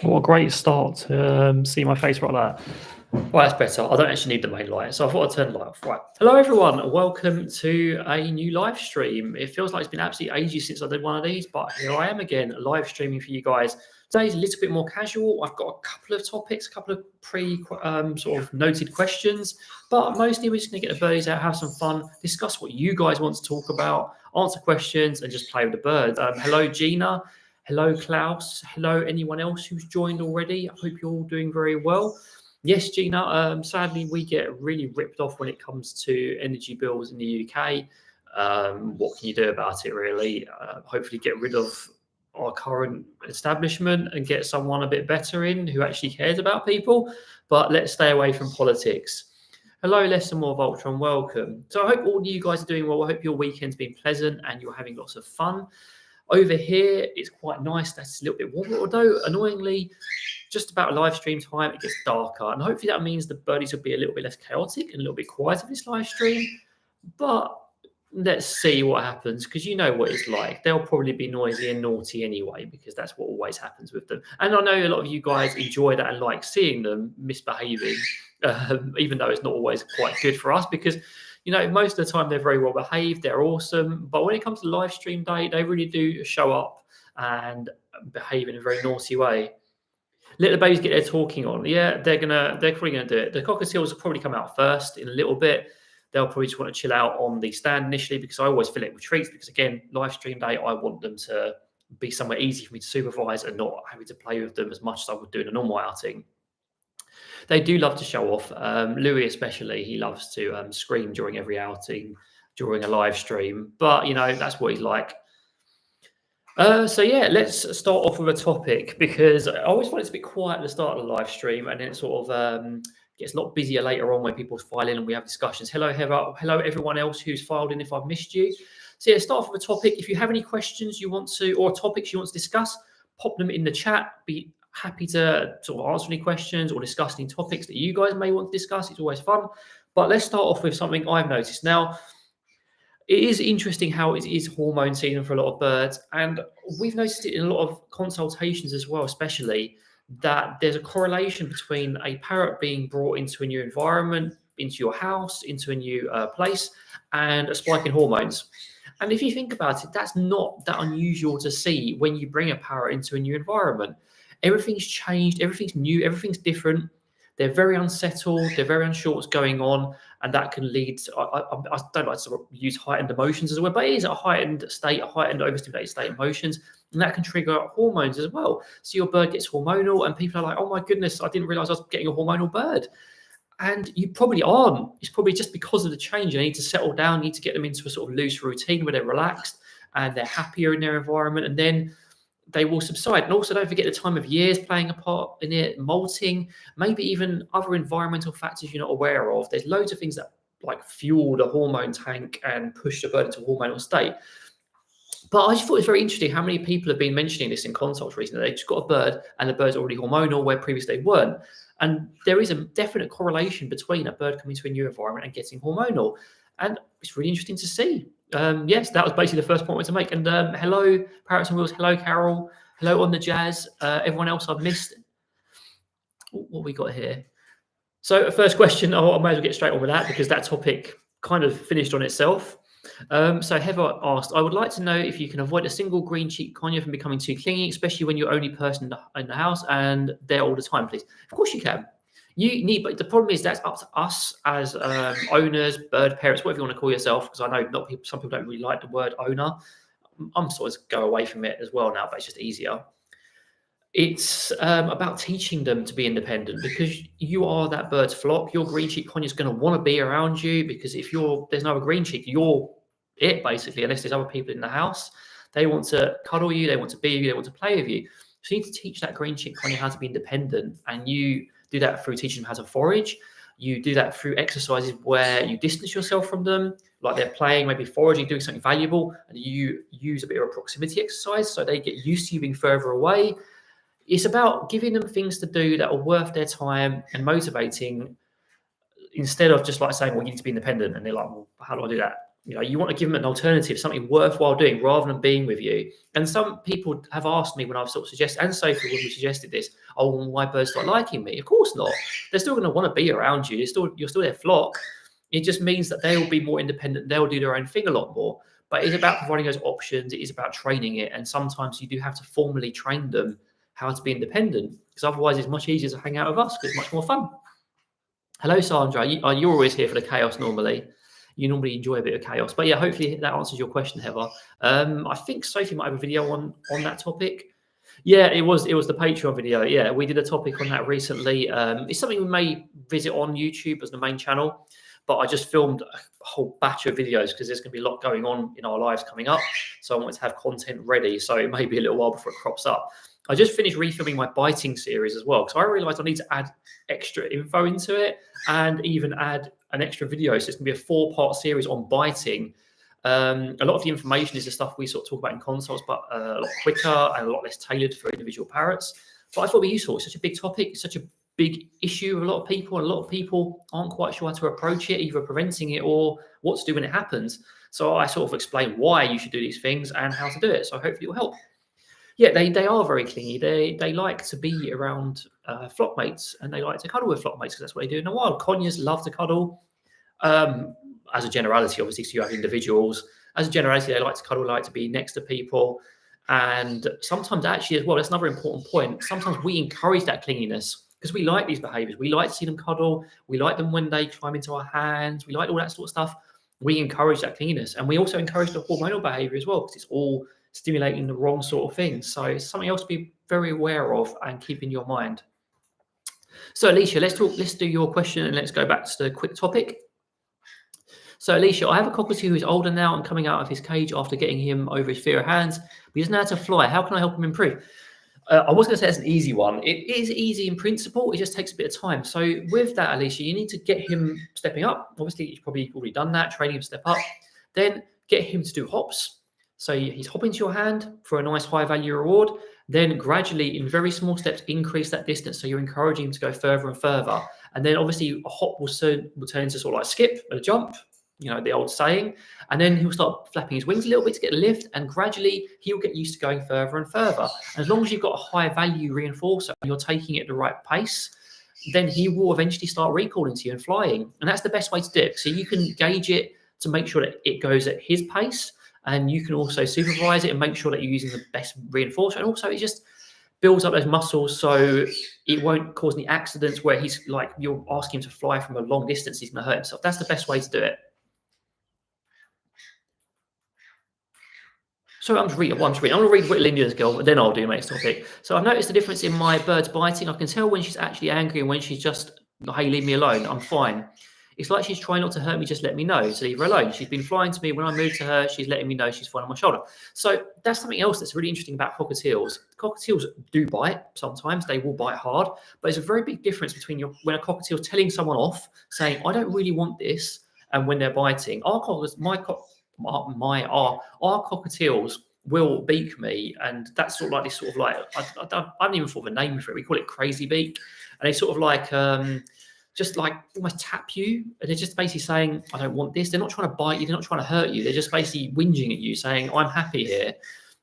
What a great start to see my face like that. Right, that's better. I don't actually need the main light, so I thought I'd turn the light off. Right. Hello, everyone. Welcome to a new live stream. It feels like it's been absolutely ages since I did one of these, but here I am again, live streaming for you guys. Today's a little bit more casual. I've got a couple of topics, a couple of sort of noted questions, but mostly we're just going to get the birdies out, have some fun, discuss what you guys want to talk about, answer questions, and just play with the birds. Hello, Gina. Hello, Klaus. Hello, anyone else who's joined already. I hope you're all doing very well. Yes, Gina, sadly, we get really ripped off when it comes to energy bills in the UK. What can you do about it, really? Hopefully get rid of our current establishment and get someone a bit better in who actually cares about people. But let's stay away from politics. Hello, Less and More Voltron, welcome. So I hope all of you guys are doing well. I hope your weekend's been pleasant and you're having lots of fun. Over here, it's quite nice. That's a little bit warmer, although annoyingly, just about live stream time, it gets darker. And hopefully that means the birdies will be a little bit less chaotic and a little bit quieter this live stream. But let's see what happens, because you know what it's like. They'll probably be noisy and naughty anyway, because that's what always happens with them. And I know a lot of you guys enjoy that and like seeing them misbehaving, even though it's not always quite good for us, because you know, most of the time they're very well behaved, they're awesome. But when it comes to live stream day, they really do show up and behave in a very naughty way. Let the babies get their talking on. Yeah, they're probably gonna do it. The cockatiels will probably come out first in a little bit. They'll probably just want to chill out on the stand initially, because I always fill it with treats, because again, live stream day, I want them to be somewhere easy for me to supervise and not having to play with them as much as I would do in a normal outing. They do love to show off. Louis especially, he loves to scream during every outing, during a live stream. But, you know, that's what he's like. So, yeah, let's start off with a topic, because I always find it's a bit quiet at the start of the live stream, and then it sort of gets a lot busier later on when people file in and we have discussions. Hello, Heather. Hello, everyone else who's filed in if I've missed you. So, yeah, start off with a topic. If you have any questions you want to, or topics you want to discuss, pop them in the chat. Be happy to sort of answer any questions or discuss any topics that you guys may want to discuss. It's always fun. But let's start off with something I've noticed. Now, it is interesting how it is hormone season for a lot of birds. And we've noticed it in a lot of consultations as well, especially, that there's a correlation between a parrot being brought into a new environment, into your house, into a new place, and a spike in hormones. And if you think about it, that's not that unusual to see when you bring a parrot into a new environment. Everything's changed, everything's new, everything's different. They're very unsettled, they're very unsure what's going on, and that can lead to, I don't like to sort of use heightened emotions as well, but it is a heightened state, a heightened overstimulated state of emotions, and that can trigger hormones as well. So your bird gets hormonal, and people are like, oh my goodness, I didn't realize I was getting a hormonal bird. And you probably aren't. It's probably just because of the change. You need to settle down, you need to get them into a sort of loose routine where they're relaxed and they're happier in their environment, and then they will subside. And also don't forget the time of year is playing a part in it, molting, maybe even other environmental factors you're not aware of. There's loads of things that like fuel the hormone tank and push the bird into a hormonal state. But I just thought it was very interesting how many people have been mentioning this in consults recently. They've just got a bird and the bird's already hormonal where previously they weren't. And there is a definite correlation between a bird coming to a new environment and getting hormonal. And it's really interesting to see. Yes, that was basically the first point I wanted to make. And hello, Parrots and Wheels. Hello, Carol. Hello, On the Jazz. Everyone else I've missed. What we got here? So first question, I may as well get straight on with that, because that topic kind of finished on itself. So Heather asked, I would like to know if you can avoid a single green-cheeked conure from becoming too clingy, especially when you're only person in the house and there all the time, please. Of course you can. You need, but the problem is that's up to us as owners, bird parents, whatever you want to call yourself, because I know some people don't really like the word owner. I'm sort of go away from it as well now, but it's just easier. It's about teaching them to be independent, because you are that bird's flock. Your green cheek conure is going to want to be around you, because if there's no other green cheek, you're it basically, unless there's other people in the house. They want to cuddle you, they want to be with you, they want to play with you. So you need to teach that green cheek conure how to be independent, and you do that through teaching them how to forage. You do that through exercises where you distance yourself from them, like they're playing, maybe foraging, doing something valuable, and you use a bit of a proximity exercise so they get used to you being further away. It's about giving them things to do that are worth their time and motivating, instead of just like saying, well, you need to be independent. And they're like, well, how do I do that? You know, you want to give them an alternative, something worthwhile doing rather than being with you. And some people have asked me when I've sort of suggested, and Sophie, when we suggested this, oh, well, my birds start liking me. Of course not. They're still going to want to be around you. You're still their flock. It just means that they'll be more independent. They'll do their own thing a lot more. But it's about providing those options. It is about training it. And sometimes you do have to formally train them how to be independent, because otherwise it's much easier to hang out with us because it's much more fun. Hello, Sandra. You're always here for the chaos normally. You normally enjoy a bit of chaos. But yeah, hopefully that answers your question, Heather. I think Sophie might have a video on that topic. Yeah, it was the Patreon video. Yeah, we did a topic on that recently. It's something we may visit on YouTube as the main channel, but I just filmed a whole batch of videos because there's going to be a lot going on in our lives coming up. So I wanted to have content ready. So it may be a little while before it crops up. I just finished refilming my biting series as well, because I realized I need to add extra info into it and even add an extra video. So it's going to be a 4-part series on biting. A lot of the information is the stuff we sort of talk about in consults, but a lot quicker and a lot less tailored for individual parrots. But I thought it'd be useful. It's such a big topic, it's such a big issue with a lot of people, and a lot of people aren't quite sure how to approach it, either preventing it or what to do when it happens. So I sort of explain why you should do these things and how to do it. So hopefully it will help. Yeah, they are very clingy. They like to be around flock mates, and they like to cuddle with flock mates because that's what they do in the wild. Conures love to cuddle. As a generality, obviously, so you have individuals. As a generality, they like to cuddle, like to be next to people. And sometimes actually as well, that's another important point. Sometimes we encourage that clinginess because we like these behaviors. We like to see them cuddle. We like them when they climb into our hands. We like all that sort of stuff. We encourage that clinginess. And we also encourage the hormonal behavior as well, because it's all stimulating the wrong sort of things. So it's something else to be very aware of and keep in your mind. So Alicia, let's do your question and let's go back to the quick topic. So Alicia, I have a cockatoo who's older now and coming out of his cage after getting him over his fear of hands, but he doesn't know how to fly. How can I help him improve? I was going to say it's an easy one. It is easy in principle. It just takes a bit of time. So with that, Alicia, you need to get him stepping up. Obviously, he's probably already done that, training him to step up. Then get him to do hops. So he's hopping to your hand for a nice high value reward. Then gradually, in very small steps, increase that distance. So you're encouraging him to go further and further. And then obviously a hop will turn into sort of like a skip and a jump, you know, the old saying. And then he'll start flapping his wings a little bit to get a lift, and gradually he'll get used to going further and further. And as long as you've got a high value reinforcer and you're taking it at the right pace, then he will eventually start recalling to you and flying. And that's the best way to do it. So you can gauge it to make sure that it goes at his pace, and you can also supervise it and make sure that you're using the best reinforcer. And also it just builds up those muscles so it won't cause any accidents where he's like, you're asking him to fly from a long distance, he's going to hurt himself. That's the best way to do it. So I'm going to read Whittle Indian's girl, then I'll do the next topic. So I've noticed the difference in my birds biting. I can tell when she's actually angry and when she's just, hey, leave me alone, I'm fine. It's like she's trying not to hurt me, just let me know, to leave her alone. She's been flying to me. When I move to her, she's letting me know she's fine on my shoulder. So that's something else that's really interesting about cockatiels. Cockatiels do bite sometimes. They will bite hard. But there's a very big difference between when a cockatiel's telling someone off, saying, I don't really want this, and when they're biting. Our cockatiels will beak me, and that's sort of like this sort of like, I haven't even thought of a name for it. We call it crazy beak. And they sort of like... just like almost tap you, and they're just basically saying, I don't want this. They're not trying to bite you, they're not trying to hurt you, they're just basically whinging at you, saying, I'm happy here,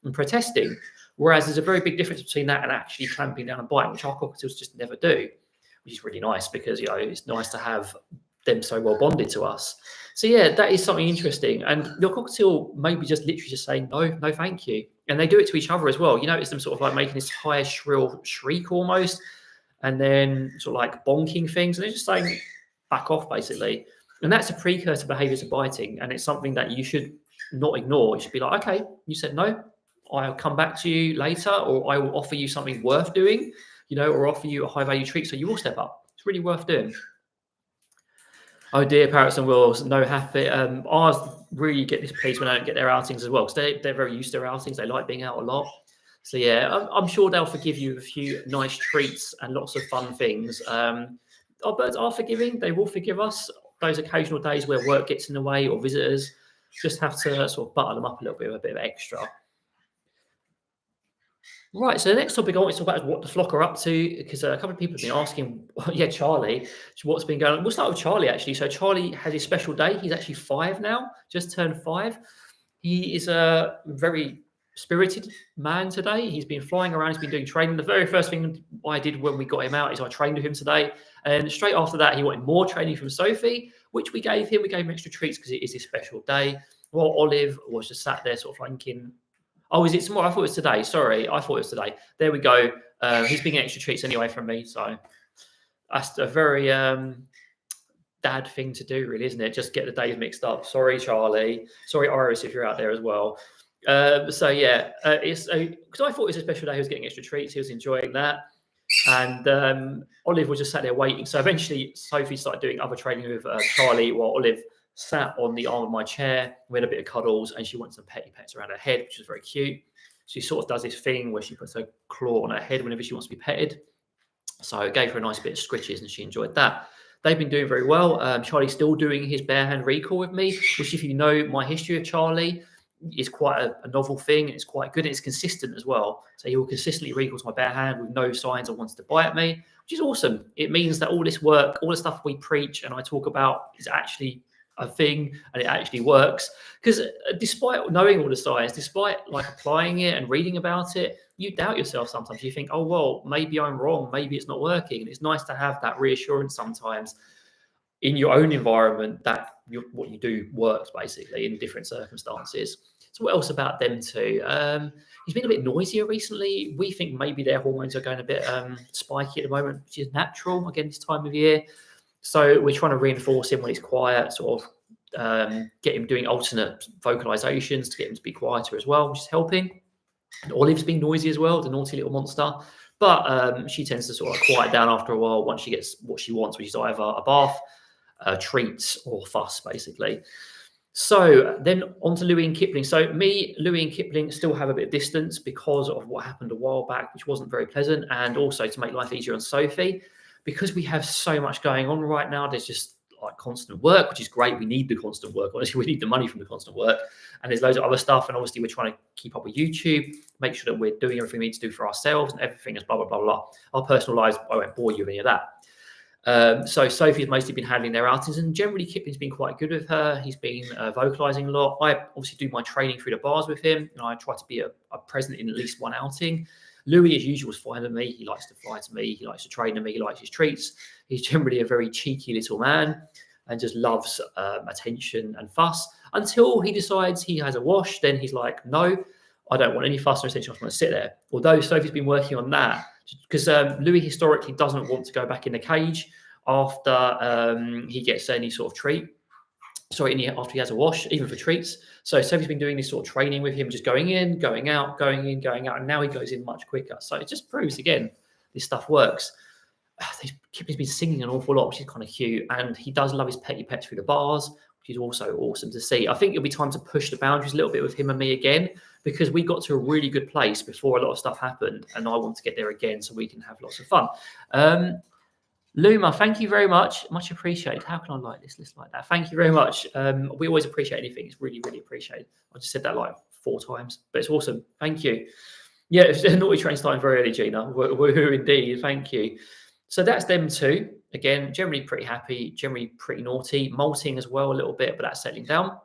and protesting. Whereas there's a very big difference between that and actually clamping down and biting, which our cockatiels just never do, which is really nice because, you know, it's nice to have them so well bonded to us. So yeah, that is something interesting. And your cockatiel may be just literally just saying, no, thank you. And they do it to each other as well. You notice them sort of like making this high shrill shriek almost, and then sort of like bonking things, and they're just saying, back off, basically. And that's a precursor behavior to biting, and it's something that you should not ignore. You should be like, okay, you said no, I'll come back to you later, or I will offer you something worth doing, you know, or offer you a high value treat, so you will step up. It's really worth doing. Oh dear, parrots and wills, no happy. Ours really get this pleased when I don't get their outings as well, because they're very used to their outings. They like being out a lot. So yeah, I'm sure they'll forgive you a few nice treats and lots of fun things. Our birds are forgiving. They will forgive us. Those occasional days where work gets in the way or visitors, just have to sort of butter them up a little bit with a bit of extra. Right, so the next topic I want to talk about is what the flock are up to, because a couple of people have been asking, yeah, Charlie, what's been going on. We'll start with Charlie, actually. So Charlie has his special day. He's actually 5 now, just turned 5. He is a very spirited man today. He's been flying around. He's been doing training. The very first thing I did when we got him out is I trained with him today. And straight after that, he wanted more training from Sophie, which we gave him. We gave him extra treats because it is his special day. Well, Olive was just sat there sort of thinking, oh, is it tomorrow? I thought it was today. Sorry, I thought it was today. There we go. He's being extra treats anyway from me. So that's a very dad thing to do, really, isn't it? Just get the days mixed up. Sorry, Charlie. Sorry, Iris, if you're out there as well. So yeah, it's because I thought it was a special day. He was getting extra treats. He was enjoying that. And Olive was just sat there waiting. So eventually, Sophie started doing other training with Charlie, while Olive sat on the arm of my chair. We had a bit of cuddles, and she wanted some petty pets around her head, which is very cute. She sort of does this thing where she puts her claw on her head whenever she wants to be petted. So I gave her a nice bit of scritches, and she enjoyed that. They've been doing very well. Charlie's still doing his bare hand recall with me, which, if you know my history of Charlie, is quite a novel thing. It's quite good, and it's consistent as well. So he will consistently recall to my bare hand with no signs of wanting to bite at me, which is awesome. It means that all this work, all the stuff we preach and I talk about is actually a thing, and it actually works. Because despite knowing all the science, despite like applying it and reading about it, you doubt yourself sometimes. You think, oh, well, maybe I'm wrong. Maybe it's not working. And it's nice to have that reassurance sometimes in your own environment that what you do works, basically, in different circumstances. So what else about them too? He's been a bit noisier recently. We think maybe their hormones are going a bit spiky at the moment, which is natural, again, this time of year. So we're trying to reinforce him when he's quiet, sort of get him doing alternate vocalizations to get him to be quieter as well, which is helping. And Olive's being noisy as well, the naughty little monster. But she tends to sort of quiet down after a while once she gets what she wants, which is either a bath, treats, or fuss, basically. So then on to Louis and Kipling. So me, Louis and Kipling still have a bit of distance because of what happened a while back, which wasn't very pleasant. And also to make life easier on Sophie, because we have so much going on right now, there's just like constant work, which is great. We need the constant work. Honestly, we need the money from the constant work. And there's loads of other stuff. And obviously we're trying to keep up with YouTube, make sure that we're doing everything we need to do for ourselves, and everything is blah, blah, blah, blah. Our personal lives, I won't bore you with any of that. So Sophie's mostly been handling their outings, and generally Kipling's been quite good with her. He's been vocalizing a lot. I obviously do my training through the bars with him, and I try to be a present in at least one outing. Louis, as usual, is fine with me. He likes to fly to me. He likes to train to me. He likes his treats. He's generally a very cheeky little man and just loves attention and fuss until he decides he has a wash. Then he's like, no, I don't want any fuss or attention. I just want to sit there. Although Sophie's been working on that, because Louis historically doesn't want to go back in the cage after he gets any sort of treat. Sorry, after he has a wash, even for treats. So Sophie's been doing this sort of training with him, just going in, going out, going in, going out, and now he goes in much quicker. So it just proves, again, this stuff works. Kipling's been singing an awful lot, which is kind of cute, and he does love his petty pets through the bars, which is also awesome to see. I think it'll be time to push the boundaries a little bit with him and me again, because we got to a really good place before a lot of stuff happened, and I want to get there again so we can have lots of fun. Luma, thank you very much. Much appreciated. How can I like this list like that? Thank you very much. We always appreciate anything. It's really, really appreciated. I just said that like 4 times, but it's awesome. Thank you. Yeah, it's a naughty train starting very early, Gina. Woohoo indeed. Thank you. So that's them two. Again, generally pretty happy, generally pretty naughty. Molting as well a little bit, but that's settling down.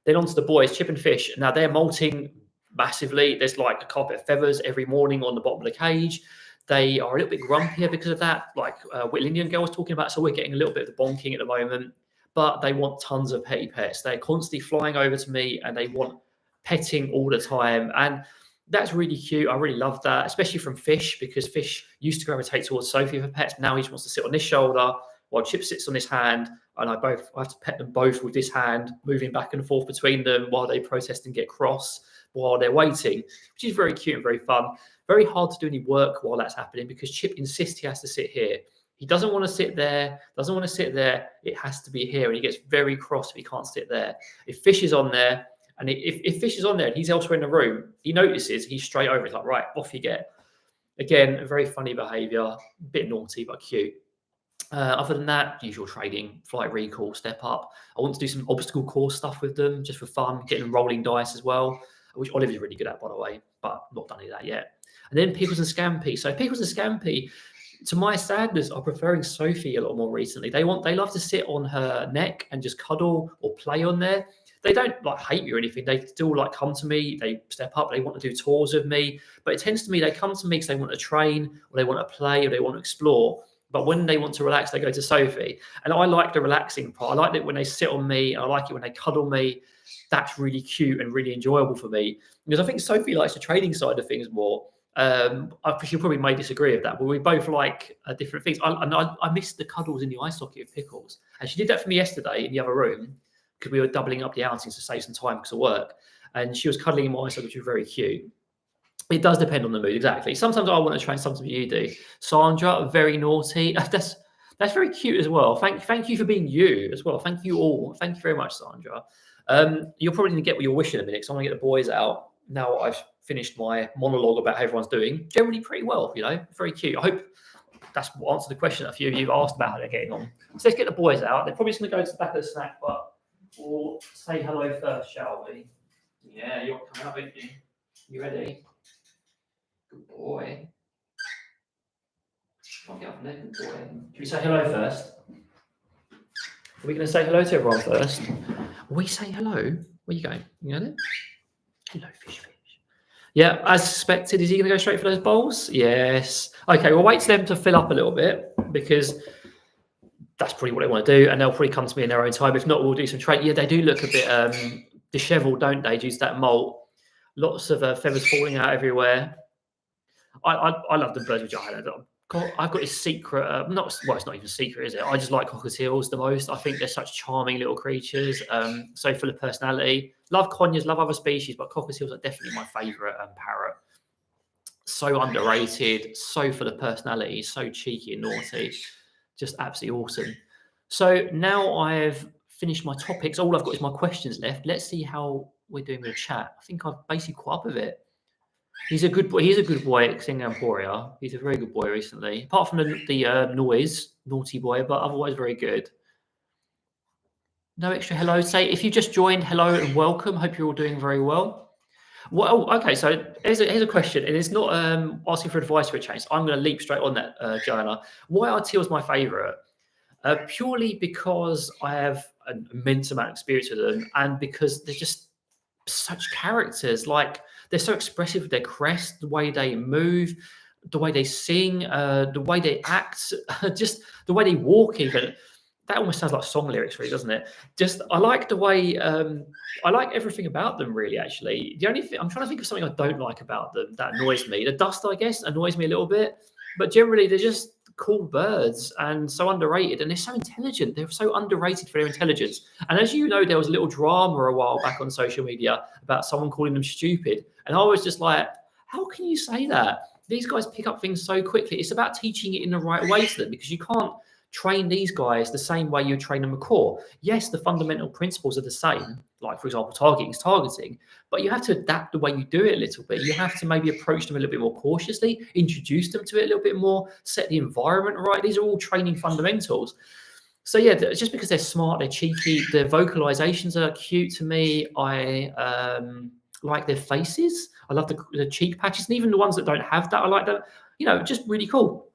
Then on to the boys, Chip and Fish. Now they're molting massively. There's like a carpet of feathers every morning on the bottom of the cage. They are a little bit grumpier because of that, like Whittle Indian Girl was talking about. So we're getting a little bit of the bonking at the moment, but they want tons of petty pets. They're constantly flying over to me and they want petting all the time. And that's really cute. I really love that, especially from Fish, because Fish used to gravitate towards Sophie for pets. Now he just wants to sit on this shoulder while Chip sits on his hand. And I have to pet them both with this hand, moving back and forth between them while they protest and get cross while they're waiting, which is very cute and very fun. Very hard to do any work while that's happening because Chip insists he has to sit here. He doesn't want to sit there, doesn't want to sit there. It has to be here. And he gets very cross if he can't sit there. If Fish is on there, and if Fish is on there and he's elsewhere in the room, he notices, he's straight over. He's like, right, off you get. Again, very funny behavior, a bit naughty, but cute. Other than that, usual trading, flight recall, step up. I want to do some obstacle course stuff with them just for fun, getting them rolling dice as well, which Oliver's really good at, by the way, but not done any of that yet. And then Pickles and Scampi. So Pickles and Scampi, to my sadness, are preferring Sophie a lot more recently. They love to sit on her neck and just cuddle or play on there. They don't like hate me or anything. They still like come to me. They step up. They want to do tours with me. But it tends to be they come to me because they want to train or they want to play or they want to explore. But when they want to relax, they go to Sophie. And I like the relaxing part. I like it when they sit on me. I like it when they cuddle me. That's really cute and really enjoyable for me. Because I think Sophie likes the training side of things more. She probably may disagree with that, but we both like different things. I missed the cuddles in the eye socket of Pickles. And she did that for me yesterday in the other room because we were doubling up the outings to save some time because of work. And she was cuddling in my eye socket, which was very cute. It does depend on the mood, exactly. Sometimes I want to train, sometimes you do. Sandra, very naughty. That's very cute as well. Thank you for being you as well. Thank you all. Thank you very much, Sandra. You're probably going to get what your wish in a minute because I'm going to get the boys out now I've finished my monologue about how everyone's doing. Generally pretty well, very cute. I hope that's what answered the question a few of you have asked about how they're getting on. So let's get the boys out. They're probably just going to go to the back of the snack, but we'll say hello first, shall we? Yeah, you're coming up, aren't you? You ready? Good boy. Can't get up from there, good boy. Should we say hello first? Are we going to say hello to everyone first? We say hello. Where are you going? You got it? Hello, fish. Yeah, as suspected. Is he going to go straight for those bowls? Yes. Okay, we'll wait for them to fill up a little bit because that's probably what they want to do, and they'll probably come to me in their own time. If not, we'll do some training. Yeah, they do look a bit dishevelled, don't they, due to that molt. Lots of feathers falling out everywhere. I love the birds which I had. I've got this secret, it's not even secret, is it? I just like cockatiels the most. I think they're such charming little creatures, so full of personality. Love conures, love other species, but cockatiels are definitely my favourite parrot. So underrated, so full of personality, so cheeky and naughty. Just absolutely awesome. So now I've finished my topics. All I've got is my questions left. Let's see how we're doing with the chat. I think I've basically caught up with it. He's a good boy. He's a good boy at Singapore. He's a very good boy recently. Apart from the noise, naughty boy, but otherwise very good. No extra hello. Say if you just joined, hello and welcome. Hope you're all doing very well. Well, okay. So here's a question, and it's not asking for advice for a change. I'm going to leap straight on that, Joanna. Why are teals my favourite? Purely because I have an immense amount of experience with them, and because they're just such characters. Like they're so expressive with their crest, the way they move, the way they sing, the way they act, just the way they walk even. That almost sounds like song lyrics, really, doesn't it? Just I like the way I like everything about them, really. Actually, the only thing I'm trying to think of something I don't like about them that annoys me. The dust, I guess, annoys me a little bit, but generally they're just cool birds and so underrated, and they're so intelligent. They're so underrated for their intelligence. And as you know, there was a little drama a while back on social media about someone calling them stupid, and I was just like, how can you say that? These guys pick up things so quickly. It's about teaching it in the right way to them, because you can't train these guys the same way you train a macaw. Yes, the fundamental principles are the same, like, for example, targeting is targeting, but you have to adapt the way you do it a little bit. You have to maybe approach them a little bit more cautiously, introduce them to it a little bit more, set the environment right. These are all training fundamentals. So yeah, just because they're smart, they're cheeky, their vocalizations are cute to me. I like their faces. I love the cheek patches, and even the ones that don't have that, I like them. Just really cool.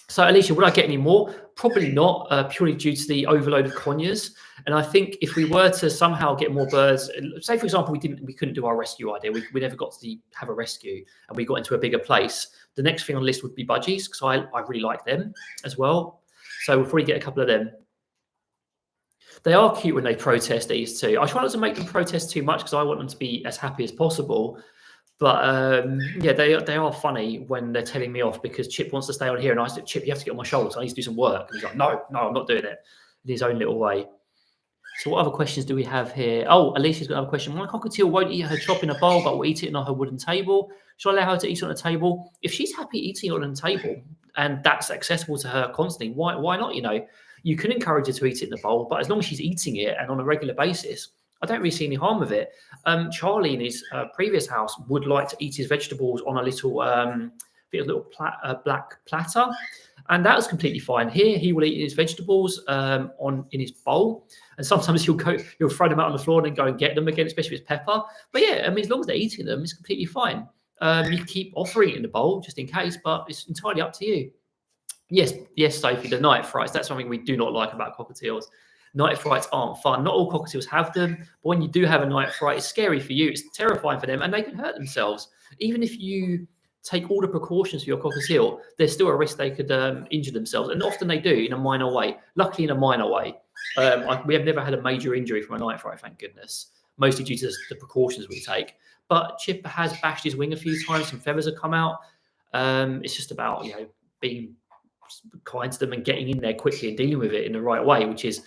So, Alicia, would I get any more? Probably not, purely due to the overload of conures. And I think if we were to somehow get more birds, say, for example, we couldn't do our rescue idea. We never got to have a rescue, and we got into a bigger place. The next thing on the list would be budgies, because I really like them as well. So we'll probably get a couple of them. They are cute when they protest, these two. I try not to make them protest too much because I want them to be as happy as possible. But yeah, they are funny when they're telling me off because Chip wants to stay on here, and I said, Chip, you have to get on my shoulders. I need to do some work. And he's like, no, I'm not doing it in his own little way. So what other questions do we have here? Oh, Alicia's got another question. My cockatiel won't eat her chop in a bowl, but will eat it on her wooden table. Should I allow her to eat on a table? If she's happy eating on a table and that's accessible to her constantly, why not? You can encourage her to eat it in the bowl, but as long as she's eating it and on a regular basis, I don't really see any harm with it. Charlie in his previous house would like to eat his vegetables on a little, black platter, and that was completely fine. Here, he will eat his vegetables in his bowl, and sometimes he'll throw them out on the floor and then go and get them again, especially with pepper. But yeah, as long as they're eating them, it's completely fine. You can keep offering it in the bowl just in case, but it's entirely up to you. Yes, Sophie, the night frights, that's something we do not like about cockatiels. Night frights aren't fun. Not all cockatiels have them, but when you do have a night fright, it's scary for you. It's terrifying for them, and they can hurt themselves. Even if you take all the precautions for your cockatiel, there's still a risk they could injure themselves, and often they do in a minor way. Luckily, in a minor way. We have never had a major injury from a night fright, thank goodness, mostly due to the precautions we take. But Chip has bashed his wing a few times, some feathers have come out. It's just about, being kind to them and getting in there quickly and dealing with it in the right way, which is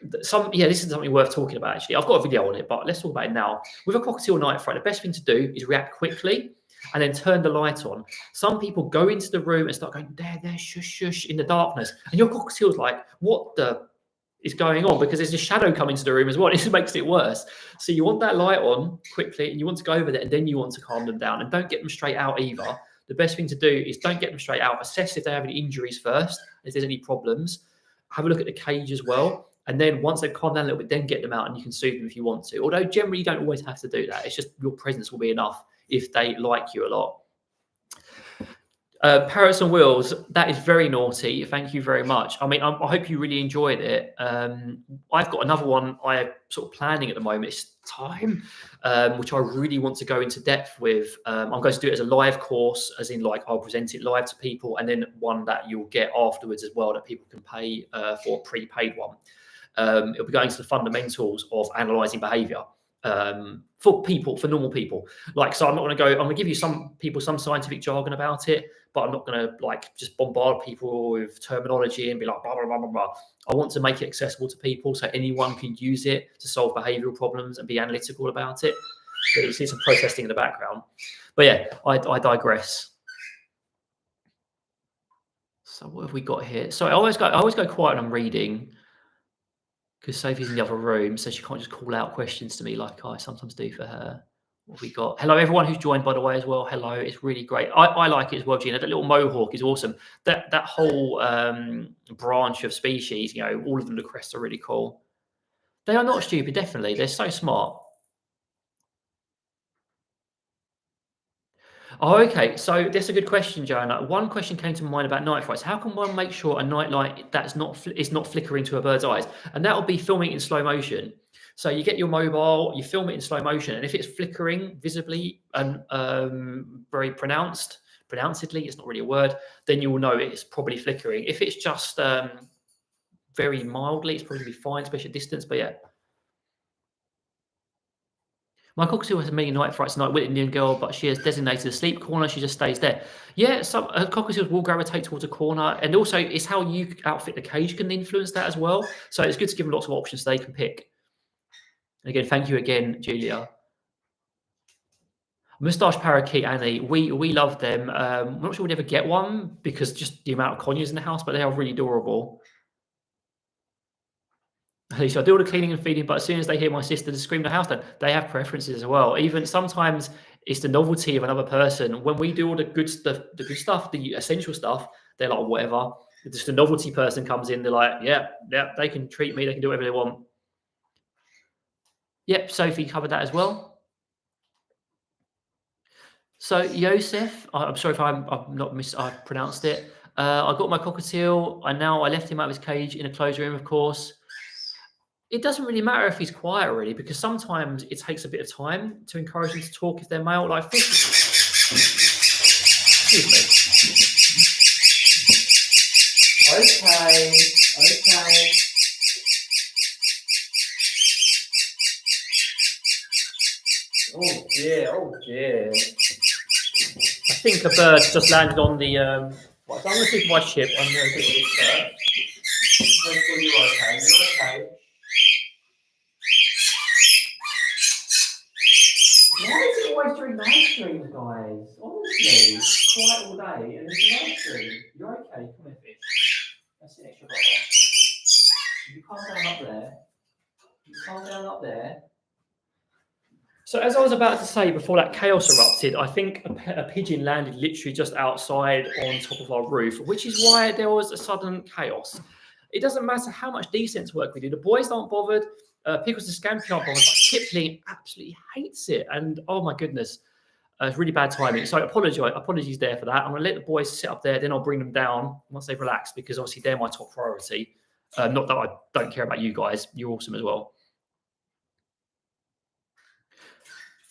this is something worth talking about, actually. I've got a video on it, but let's talk about it now. With a cockatiel night fright, the best thing to do is react quickly and then turn the light on. Some people go into the room and start going, there, shush, shush, in the darkness. And your cockatiel's like, what the is going on? Because there's a shadow coming to the room as well. It makes it worse. So you want that light on quickly and you want to go over there and then you want to calm them down. And don't get them straight out either. The best thing to do is don't get them straight out. Assess if they have any injuries first, if there's any problems. Have a look at the cage as well. And then once they've calmed down a little bit, then get them out and you can soothe them if you want to. Although generally you don't always have to do that. It's just your presence will be enough if they like you a lot. Parrots and Wheels, that is very naughty. Thank you very much. I mean, I hope you really enjoyed it. I've got another one I'm sort of planning at the moment. It's time, which I really want to go into depth with. I'm going to do it as a live course, as in like I'll present it live to people, and then one that you'll get afterwards as well that people can pay for, a prepaid one. It'll be going to the fundamentals of analysing behaviour. For normal people. So I'm not going to I'm going to give you some scientific jargon about it, but I'm not going to just bombard people with terminology and be like blah blah blah blah blah. I want to make it accessible to people so anyone can use it to solve behavioural problems and be analytical about it. But you see some processing in the background. But yeah, I digress. So what have we got here? So I always go quiet when I'm reading, because Sophie's in the other room, so she can't just call out questions to me like I sometimes do for her. What have we got? Hello, everyone who's joined, by the way, as well. Hello, it's really great. I like it as well, Gina. That little mohawk is awesome. That whole branch of species, all of them, the crests are really cool. They are not stupid, definitely. They're so smart. Oh, okay. So that's a good question, Joanna. One question came to mind about night frights. How can one make sure a night light that's is not flickering to a bird's eyes? And that will be filming it in slow motion. So you get your mobile, you film it in slow motion, and if it's flickering visibly and very pronouncedly, it's not really a word, then you will know it's probably flickering. If it's just very mildly, it's probably fine, especially at distance. But yeah. My cockatiel has many night frights tonight with Indian girl, but she has designated a sleep corner. She just stays there. Yeah, some cockatiels will gravitate towards a corner, and also it's how you outfit the cage can influence that as well. So it's good to give them lots of options so they can pick. And again, thank you again, Julia. Moustache parakeet, Annie, we love them. I'm not sure we'd ever get one because just the amount of conures in the house, but they are really adorable. So I do all the cleaning and feeding, but as soon as they hear my sister scream the house down, they have preferences as well. Even sometimes it's the novelty of another person. When we do all the good stuff, the essential stuff, they're like, whatever. Just a novelty person comes in, they're like, yeah, they can treat me, they can do whatever they want. Yep, Sophie covered that as well. So Yosef, I'm sorry if I've pronounced it. I got my cockatiel, and now I left him out of his cage in a closed room, of course. It doesn't really matter if he's quiet, really, because sometimes it takes a bit of time to encourage them to talk if they're male. Excuse me. Okay. Oh dear. I think a bird just landed on the. I'm going to see my ship. I'm going to do this first. Make sure you're okay. You're okay. Why is it always during live streams, guys? Honestly, quiet all day and it's a live stream. You're okay. Come here, fish. That's the extra bottle. You calm down up there. So as I was about to say before that chaos erupted, I think a pigeon landed literally just outside on top of our roof, which is why there was a sudden chaos. It doesn't matter how much defense work we do. The boys aren't bothered. Pickles and Scampi aren't bothered. But Kipling absolutely hates it. And oh my goodness. It's really bad timing. So apologies there for that. I'm going to let the boys sit up there, then I'll bring them down once they've relaxed, because obviously they're my top priority. Not that I don't care about you guys. You're awesome as well.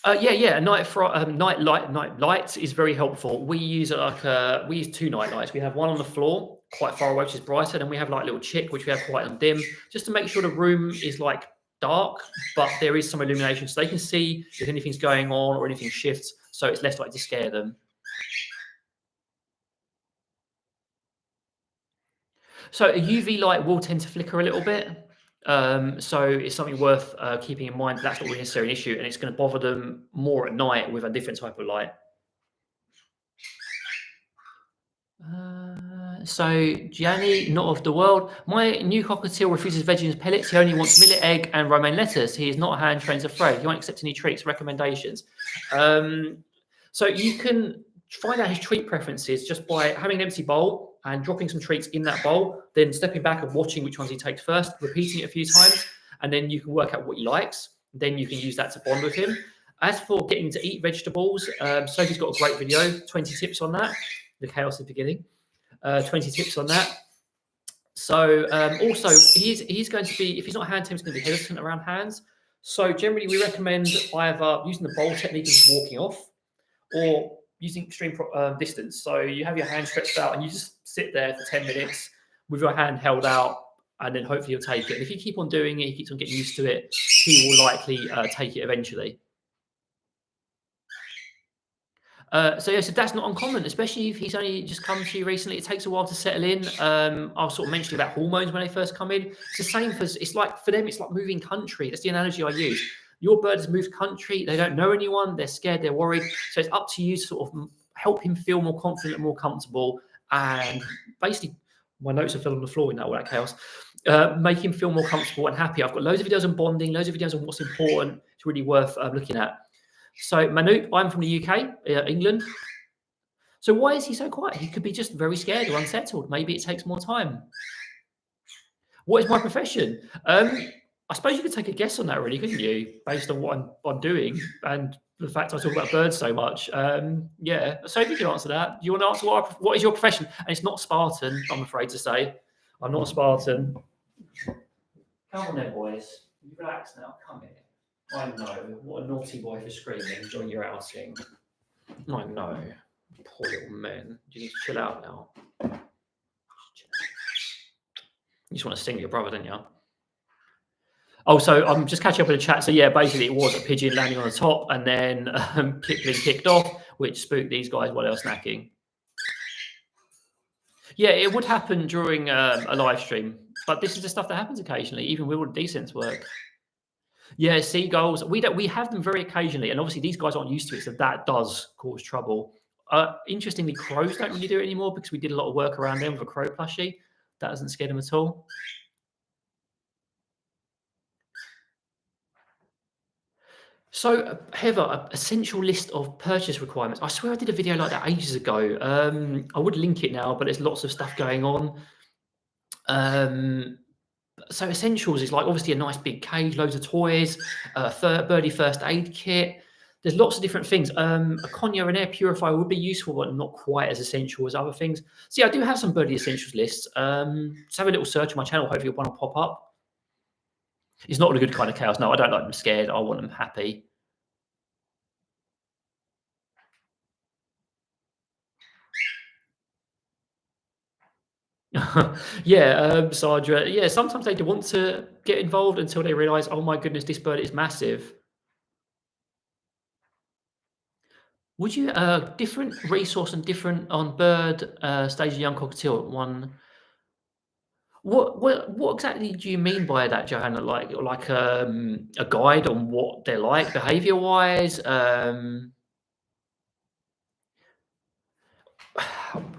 Yeah. Night lights is very helpful. We use we use two night lights. We have one on the floor, quite far away, which is brighter, and we have like a little chick, which we have quite on dim, just to make sure the room is like dark, but there is some illumination, so they can see if anything's going on or anything shifts, so it's less likely to scare them. So a UV light will tend to flicker a little bit. So it's something worth keeping in mind. That's not really necessarily an issue, and it's going to bother them more at night with a different type of light. So Gianni, not of the world. My new cockatiel refuses veggies and pellets. He only wants millet, egg, and romaine lettuce. He is not a hand trained afraid. He won't accept any treats. Recommendations. So you can find out his treat preferences just by having an empty bowl and dropping some treats in that bowl, then stepping back and watching which ones he takes first, repeating it a few times, and then you can work out what he likes. Then you can use that to bond with him. As for getting to eat vegetables, Sophie's got a great video, 20 tips on that. The chaos at the beginning. 20 tips on that. So also, he's going to be, if he's not hand tamed, he's going to be hesitant around hands. So generally, we recommend either using the bowl technique of just walking off, or using extreme distance. So you have your hand stretched out and you just sit there for 10 minutes with your hand held out, and then hopefully you'll take it. And if you keep on doing it, he keeps on getting used to it, he will likely take it eventually. So that's not uncommon, especially if he's only just come to you recently. It takes a while to settle in. I was sort of mentioning about hormones when they first come in. It's the same it's like for them, it's like moving country. That's the analogy I use. Your bird has moved country. They don't know anyone. They're scared. They're worried. So it's up to you to sort of help him feel more confident and more comfortable. And basically, my notes are fell on the floor in all that chaos. Make him feel more comfortable and happy. I've got loads of videos on bonding, loads of videos on what's important. It's really worth looking at. So Manu, I'm from the UK, England. So why is he so quiet? He could be just very scared or unsettled. Maybe it takes more time. What is my profession? I suppose you could take a guess on that, really, couldn't you? Based on what I'm doing and the fact I talk about birds so much. Yeah, so if you can answer that. Do you want to answer what is your profession? And it's not Spartan, I'm afraid to say. I'm not a Spartan. Come on then, boys. You relax now. Come here. I know. What a naughty boy for screaming during your outing. I know. Poor little men. You need to chill out now. You just want to sting your brother, don't you? Oh, so I'm just catching up with the chat. So yeah, basically it was a pigeon landing on the top and then being kicked off, which spooked these guys while they were snacking. Yeah, it would happen during a live stream, but this is the stuff that happens occasionally, even with all the descents work. Yeah, seagulls. We have them very occasionally, and obviously these guys aren't used to it, so that does cause trouble. Interestingly, crows don't really do it anymore because we did a lot of work around them with a crow plushie. That doesn't scare them at all. So, Heather, essential list of purchase requirements. I swear I did a video like that ages ago. I would link it now, but there's lots of stuff going on. So essentials is like obviously a nice big cage, loads of toys, birdie first aid kit. There's lots of different things. A conure and air purifier would be useful, but not quite as essential as other things. So yeah, I do have some birdie essentials lists. Just have a little search on my channel. Hopefully one will pop up. It's not a good kind of chaos. No, I don't like them scared. I want them happy. Yeah, Sandra. Yeah, sometimes they do want to get involved until they realise, oh my goodness, this bird is massive. Would you different resource and different on bird stage of young cockatiel one? What exactly do you mean by that, Johanna? Like a guide on what they're like behaviour wise?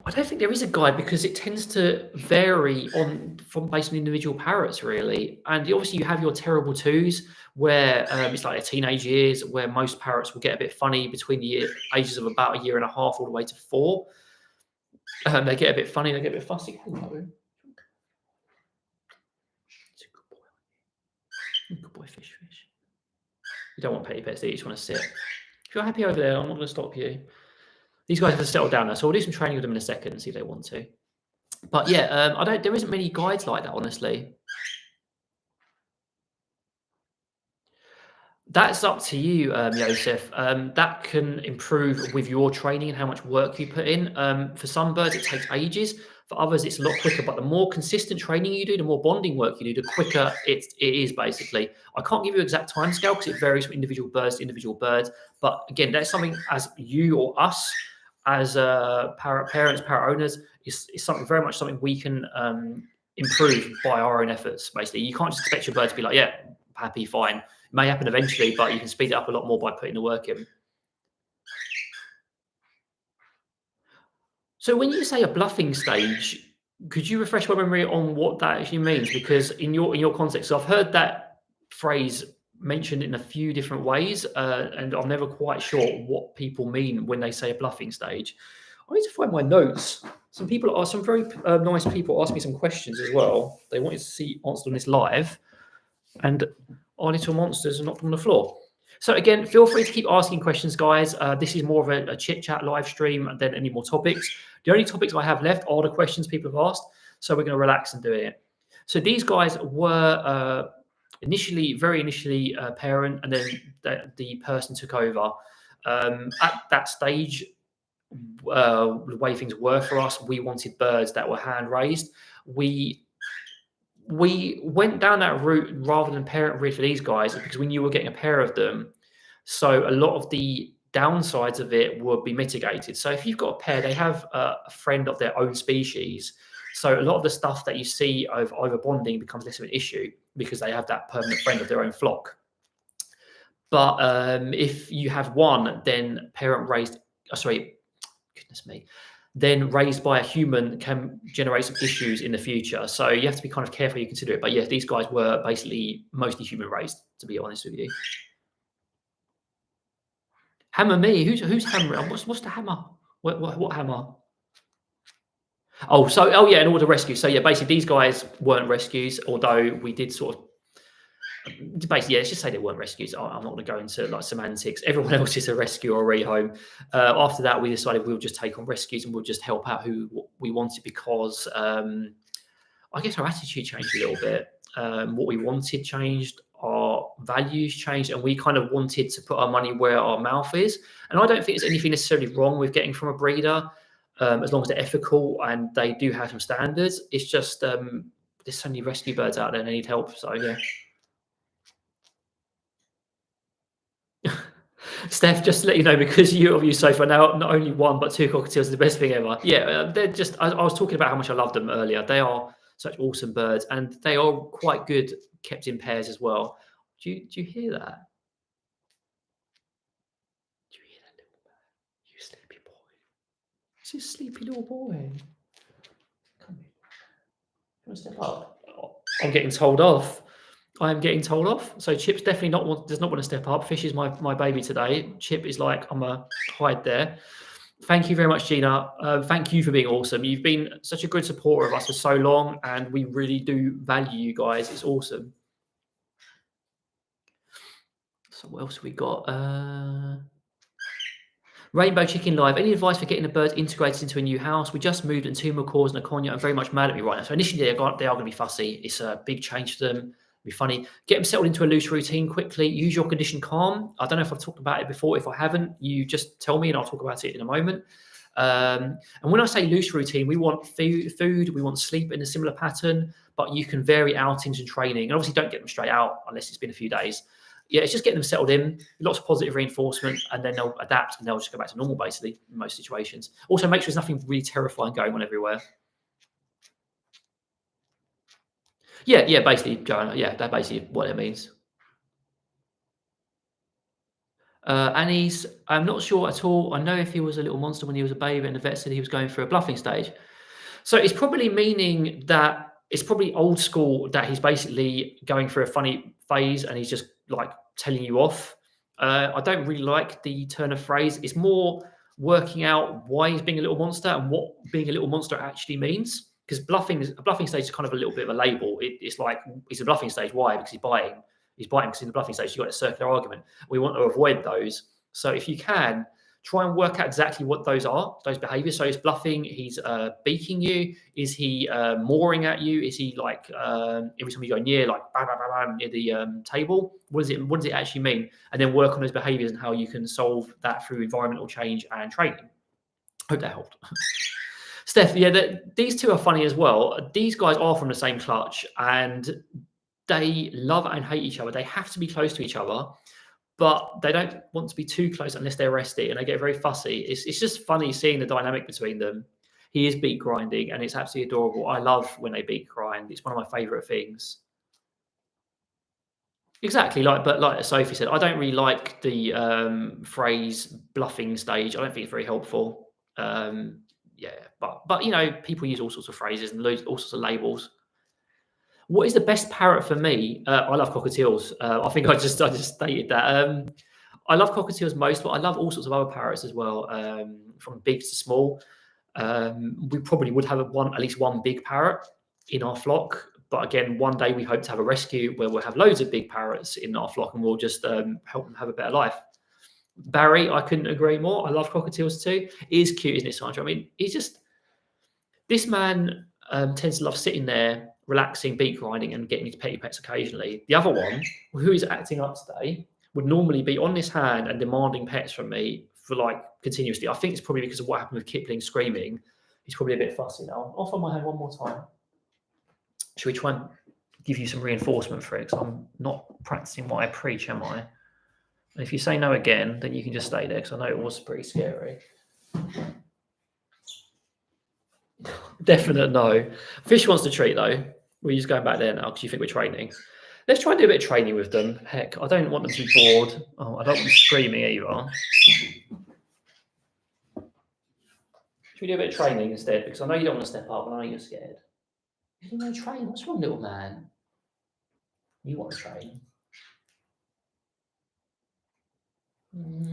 I don't think there is a guide because it tends to vary from based on individual parrots, really. And obviously, you have your terrible twos where it's like their teenage years, where most parrots will get a bit funny between the ages of about a year and a half all the way to 4. They get a bit funny, they get a bit fussy. Hello. It's a good boy. Good boy, fish. You don't want petty pets, do you? You just want to sit. If you're happy over there, I'm not going to stop you. These guys have settled down now, so we'll do some training with them in a second and see if they want to. But yeah, there isn't many guides like that, honestly. That's up to you, Joseph. That can improve with your training and how much work you put in. For some birds, it takes ages. For others, it's a lot quicker. But the more consistent training you do, the more bonding work you do, the quicker it is, basically. I can't give you an exact timescale because it varies from individual birds to individual birds. But again, that's something as you or us, as parrot parents, parrot owners, is something very much something we can improve by our own efforts. Basically, you can't just expect your bird to be like, yeah, happy, fine. It may happen eventually, but you can speed it up a lot more by putting the work in. So when you say a bluffing stage, could you refresh my memory on what that actually means? Because in your context, so I've heard that phrase mentioned in a few different ways, and I'm never quite sure what people mean when they say a bluffing stage. I need to find my notes. Some very nice people asked me some questions as well. They wanted to see answered on this live, and our little monsters are knocked on the floor. So again, feel free to keep asking questions, guys. This is more of a chit chat live stream than any more topics. The only topics I have left are the questions people have asked. So we're going to relax and do it. So these guys were very initially a parent, and then the person took over. At that stage, the way things were for us, we wanted birds that were hand raised. We went down that route rather than parent breed for these guys because we knew we were getting a pair of them. So a lot of the downsides of it would be mitigated. So if you've got a pair, they have a friend of their own species. So a lot of the stuff that you see of over bonding becomes less of an issue because they have that permanent friend of their own flock. But if you have one, then parent raised, goodness me, then raised by a human can generate some issues in the future. So you have to be kind of careful you consider it. But yeah, these guys were basically mostly human raised, to be honest with you. Hammer me? Who's hammering? What's the hammer? What hammer? Oh yeah, in order to rescue. So yeah, basically these guys weren't rescues, although we did sort of basically, yeah, let's just say they weren't rescues. I'm not going to go into like semantics. Everyone else is a rescue or a rehome. After that, we decided we'll just take on rescues and we'll just help out who we wanted because I guess our attitude changed a little bit. What we wanted changed, our values changed, and we kind of wanted to put our money where our mouth is. And I don't think there's anything necessarily wrong with getting from a breeder, as long as they're ethical and they do have some standards. It's just there's so many rescue birds out there and they need help. So yeah. Steph, just to let you know, because you so far now, not only one but two cockatiels are the best thing ever. Yeah, they're just. I was talking about how much I love them earlier. They are such awesome birds, and they are quite good kept in pairs as well. Do you hear that? Do you hear that little bird? You sleepy boy. It's a sleepy little boy. Come here. You want to step up? Oh, I'm getting told off. I am getting told off. So Chip's definitely does not want to step up. Fish is my baby today. Chip is like, I'm a hide there. Thank you very much, Gina. Thank you for being awesome. You've been such a good supporter of us for so long, and we really do value you guys. It's awesome. So what else we got? Rainbow Chicken Live. Any advice for getting the birds integrated into a new house? We just moved and two macaws and a conure are very much mad at me right now. So initially they are going to be fussy. It's a big change for them. It'll be funny. Get them settled into a loose routine quickly. Use your condition calm. I don't know if I've talked about it before. If I haven't, you just tell me and I'll talk about it in a moment. And when I say loose routine, we want food, we want sleep in a similar pattern, but you can vary outings and training. And obviously don't get them straight out unless it's been a few days. Yeah, it's just getting them settled in, lots of positive reinforcement, and then they'll adapt and they'll just go back to normal, basically, in most situations. Also, make sure there's nothing really terrifying going on everywhere. Yeah, basically, Joanna, yeah, that's basically what it means. Annie's, I'm not sure at all. I know if he was a little monster when he was a baby and the vet said he was going through a bluffing stage. So it's probably meaning that it's probably old school that he's basically going through a funny phase and he's just like telling you off. I don't really like the turn of phrase. It's more working out why he's being a little monster and what being a little monster actually means. Because a bluffing stage is kind of a little bit of a label. It's like it's a bluffing stage. Why? Because he's biting. He's biting because in the bluffing stage you've got a circular argument. We want to avoid those. So if you can, try and work out exactly what those are, those behaviors. So he's bluffing, he's beaking you, is he mooring at you, is he like every time you go near, like bam, bam, bam, bam, near the table? What does it actually mean? And then work on those behaviors and how you can solve that through environmental change and training. Hope that helped. Steph, yeah, these two are funny as well. These guys are from the same clutch and they love and hate each other. They have to be close to each other, but they don't want to be too close unless they're resty, and they get very fussy. It's just funny seeing the dynamic between them. He is beat grinding, and it's absolutely adorable. I love when they beat grind. It's one of my favourite things. Exactly, but like Sophie said, I don't really like the phrase bluffing stage. I don't think it's very helpful. Yeah, but you know, people use all sorts of phrases and all sorts of labels. What is the best parrot for me? I love cockatiels. I think I just stated that. I love cockatiels most, but I love all sorts of other parrots as well, from big to small. We probably would have at least one big parrot in our flock, but again, one day we hope to have a rescue where we'll have loads of big parrots in our flock, and we'll just help them have a better life. Barry, I couldn't agree more. I love cockatiels too. It is cute, isn't it, Sandra? I mean, this man tends to love sitting there, relaxing, beat grinding, and getting his petty pets occasionally. The other one, who is acting up today, would normally be on this hand and demanding pets from me for like continuously. I think it's probably because of what happened with Kipling screaming. He's probably a bit fussy now. I'll offer my hand one more time. Should we try and give you some reinforcement for it? Because I'm not practicing what I preach, am I? And if you say no again, then you can just stay there, because I know it was pretty scary. Definite no. Fish wants to treat though. We're just going back there now because you think we're training. Let's try and do a bit of training with them. Heck, I don't want them to be bored. Oh, I don't want them screaming either. Should we do a bit of training instead? Because I know you don't want to step up and I know you're scared. You don't want to train? What's wrong, little man? You want to train?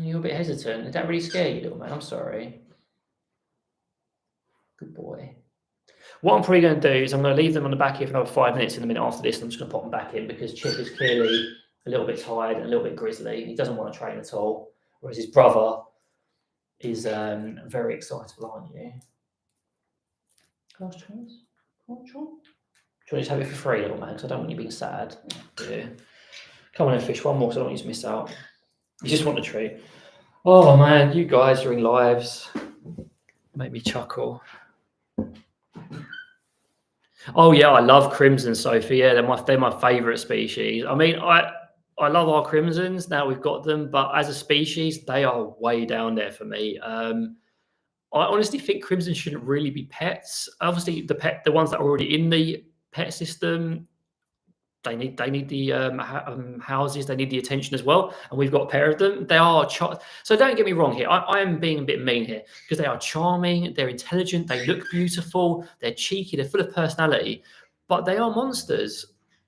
You're a bit hesitant. Did that really scare you, little man? I'm sorry. Good boy. What I'm probably going to do is I'm going to leave them on the back here for another 5 minutes in a minute after this, and I'm just going to pop them back in because Chip is clearly a little bit tired and a little bit grizzly. He doesn't want to train at all, whereas his brother is very excitable, aren't you? Last chance? Do you want to just have it for free, little man? Because I don't want you being sad. Yeah. Come on in, Fish. One more, so I don't want you to miss out. You just want a treat. Oh, man, you guys during lives make me chuckle. Oh yeah, I love crimson, Sophie. Yeah, they're my favourite species. I mean, I love our crimsons now we've got them, but as a species, they are way down there for me. I honestly think crimsons shouldn't really be pets. Obviously, the ones that are already in the pet system, they need the houses, they need the attention as well, and we've got a pair of them. They are so don't get me wrong here. I am being a bit mean here because they are charming, they're intelligent, they look beautiful, they're cheeky, they're full of personality, but they are monsters,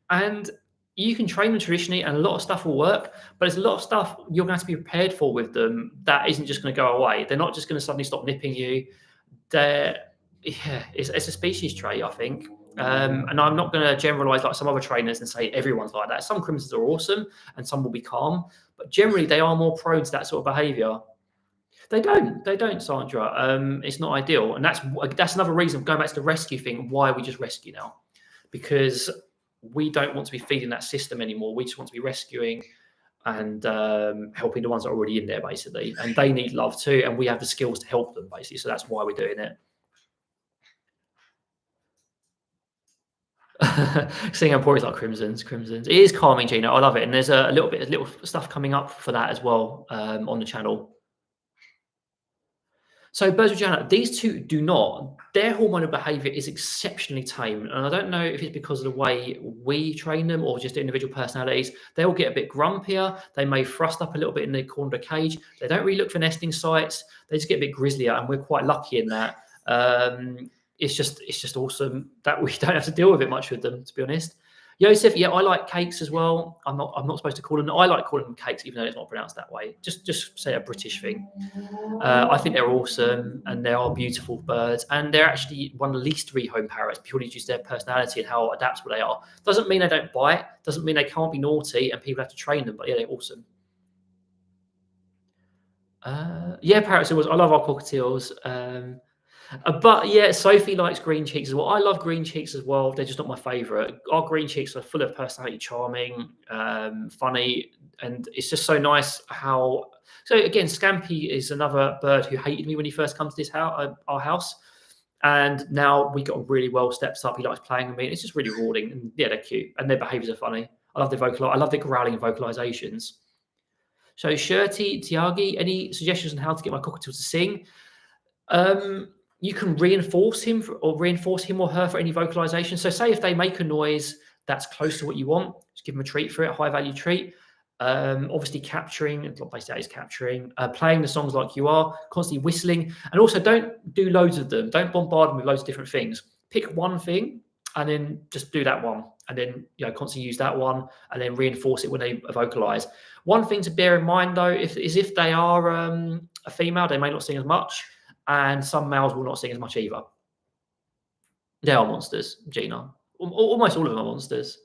and you can train them traditionally, and a lot of stuff will work. But there's a lot of stuff you're going to have to be prepared for with them that isn't just going to go away. They're not just going to suddenly stop nipping you. It's a species trait, I think. And I'm not going to generalize like some other trainers and say everyone's like that. Some crimsons are awesome and some will be calm, but generally they are more prone to that sort of behavior. They don't, Sandra. It's not ideal. And that's another reason, going back to the rescue thing, why we just rescue now. Because we don't want to be feeding that system anymore. We just want to be rescuing and helping the ones that are already in there, basically. And they need love too, and we have the skills to help them, basically. So that's why we're doing it. Seeing how boys like crimsons. It is calming, Gina. I love it, and there's a little stuff coming up for that as well on the channel. So birds with Jana, these two do not. Their hormonal behaviour is exceptionally tame, and I don't know if it's because of the way we train them or just individual personalities. They will get a bit grumpier. They may thrust up a little bit in the corner of the cage. They don't really look for nesting sites. They just get a bit grislier, and we're quite lucky in that. It's just awesome that we don't have to deal with it much with them, to be honest. Joseph, yeah, I like cakes as well. I'm not supposed to call them. I like calling them cakes, even though it's not pronounced that way. Just say a British thing. I think they're awesome, and they are beautiful birds, and they're actually one of the least rehome parrots purely due to their personality and how adaptable they are. Doesn't mean they don't bite. Doesn't mean they can't be naughty, and people have to train them. But yeah, they're awesome. Yeah, Parrots. It was. I love our cockatiels. But yeah, Sophie likes green cheeks as well. I love green cheeks as well. They're just not my favourite. Our green cheeks are full of personality, charming, funny, and it's just so nice how. So again, Scampy is another bird who hated me when he first comes to this house, our house, and now we got really well steps up. He likes playing with me. And it's just really rewarding, and yeah, they're cute, and their behaviours are funny. I love I love their growling and vocalizations. So Shirty Tiagi, any suggestions on how to get my cockatiel to sing? You can reinforce him or her for any vocalization. So say if they make a noise that's close to what you want, just give them a treat for it, a high value treat. Obviously capturing, basically that is capturing, playing the songs like you are, constantly whistling, and also don't do loads of them. Don't bombard them with loads of different things. Pick one thing and then just do that one, and then constantly use that one, and then reinforce it when they vocalize. One thing to bear in mind though, is if they are a female, they may not sing as much, and some males will not sing as much either. They are monsters, Gina. Almost all of them are monsters.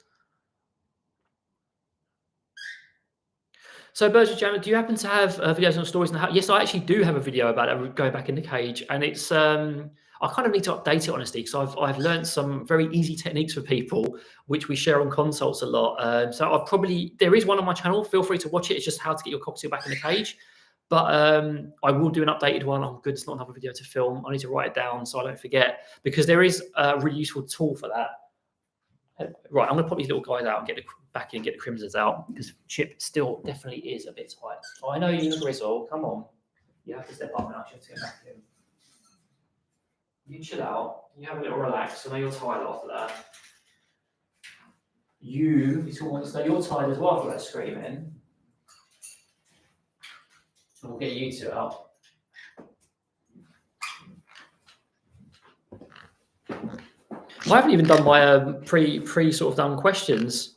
So, Birds of Channel, do you happen to have videos on stories in the house? Yes, I actually do have a video about it, going back in the cage, and it's I kind of need to update it honestly, because I've learned some very easy techniques for people, which we share on consults a lot. So there is one on my channel. Feel free to watch it. It's just how to get your cockatiel back in the cage. But I will do an updated one. Oh, good, it's not another video to film. I need to write it down so I don't forget, because there is a really useful tool for that. Right, I'm going to pop these little guys out and get back in and get the crimsons out, because Chip still definitely is a bit tight. Oh, I know you're Grizzle. Come on. You have to step up now. You have to get back in. You chill out. You have a little relax. I know you're tired after that. It's almost like you're tired as well after that screaming. And we'll get you two out. I haven't even done my pre sort of done questions.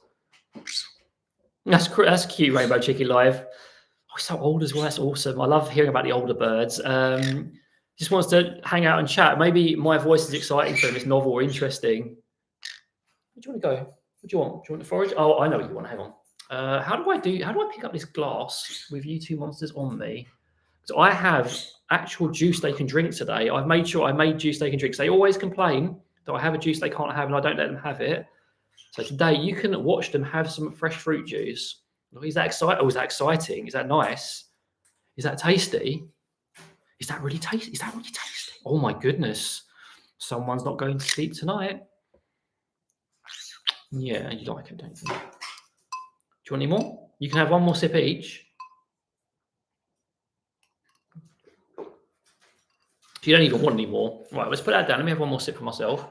That's cute, Rainbow Chicky Live. Oh, he's so old as well. That's awesome. I love hearing about the older birds. Just wants to hang out and chat. Maybe my voice is exciting for him. It's novel or interesting. Where do you want to go? What do you want? Do you want to forage? Oh, I know what you want. Hang on. How do I pick up this glass with you two monsters on me? So I have actual juice they can drink today. I've made sure I made juice they can drink. So they always complain that I have a juice they can't have and I don't let them have it. So today you can watch them have some fresh fruit juice. Oh, is that exciting? Oh, is that exciting? Is that nice? Is that tasty? Is that really tasty? Oh my goodness. Someone's not going to sleep tonight. Yeah, you like it, don't you? Do you want any more? You can have one more sip each. If you don't even want any more. Right, let's put that down. Let me have one more sip for myself.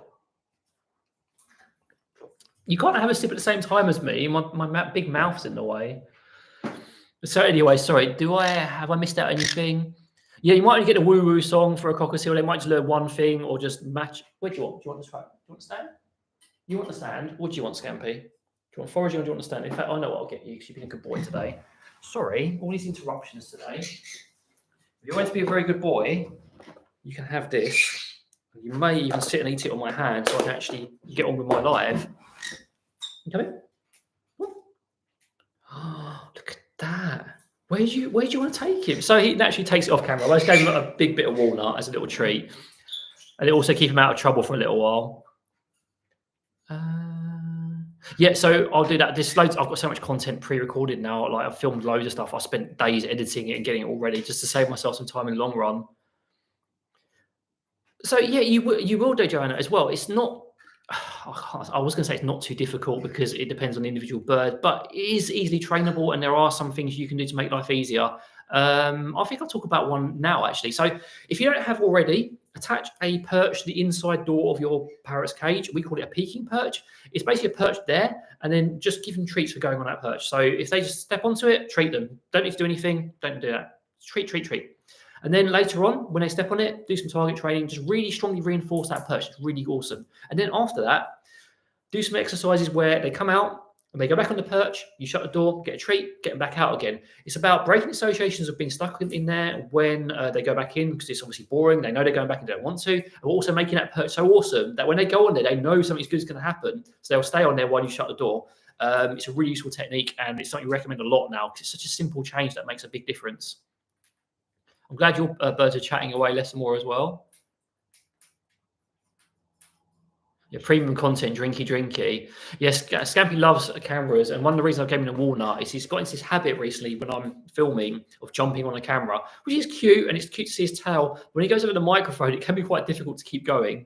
You can't have a sip at the same time as me. My big mouth's in the way. So anyway, sorry. Have I missed out anything? Yeah, you might only get a woo-woo song for a cockatiel. They might just learn one thing or just match. What do you want? Do you want the stand? Do you want the stand? You want the stand? What do you want, Scampy? Do you want foraging or do you want the stand? In fact, I know what I'll get you because you've been a good boy today. Sorry, all these interruptions today. If you're going to be a very good boy, you can have this. You may even sit and eat it on my hand so I can actually get on with my life. You come in? Oh, look at that. Where do you want to take him? So he actually takes it off camera. I just gave him a big bit of walnut as a little treat. And it also keep him out of trouble for a little while. Yeah, so I'll do that. I've got so much content pre-recorded now. Like I've filmed loads of stuff. I spent days editing it and getting it all ready just to save myself some time in the long run. So yeah, you will do, Joanna, as well. It's not. I was going to say it's not too difficult because it depends on the individual bird, but it is easily trainable, and there are some things you can do to make life easier. I think I'll talk about one now, actually. So if you don't have already, attach a perch to the inside door of your parrot's cage. We call it a peeking perch. It's basically a perch there, and then just give them treats for going on that perch. So if they just step onto it, treat them. Don't need to do anything. Don't do that. Treat. And then later on, when they step on it, do some target training, just really strongly reinforce that perch. It's really awesome. And then after that, do some exercises where they come out and they go back on the perch, you shut the door, get a treat, get them back out again. It's about breaking associations of being stuck in there when they go back in, because it's obviously boring. They know they're going back and don't want to. And also making that perch so awesome that when they go on there, they know something good is going to happen. So they'll stay on there while you shut the door. It's a really useful technique, and it's something we recommend a lot now because it's such a simple change that makes a big difference. I'm glad your birds are chatting away less and more as well. Yeah, premium content, drinky. Yes, Scampy loves cameras, and one of the reasons I gave him a walnut is he's got into this habit recently when I'm filming of jumping on a camera, which is cute, and it's cute to see his tail. When he goes over the microphone, it can be quite difficult to keep going.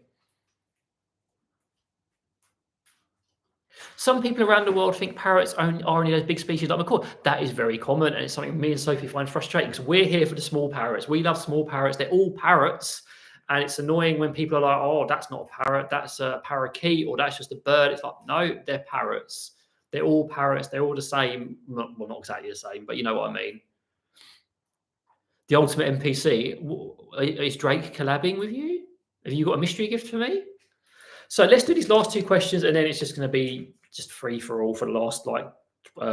Some people around the world think parrots are only those big species like macaw. That is very common, and it's something me and Sophie find frustrating because we're here for the small parrots. We love small parrots. They're all parrots. And it's annoying when people are like, oh, that's not a parrot, that's a parakeet, or that's just a bird. It's like, no, they're parrots. They're all parrots. They're all the same. Well, not exactly the same, but you know what I mean. The ultimate NPC. Is Drake collabing with you? Have you got a mystery gift for me? So let's do these last two questions, and then it's just going to be just free for all for the last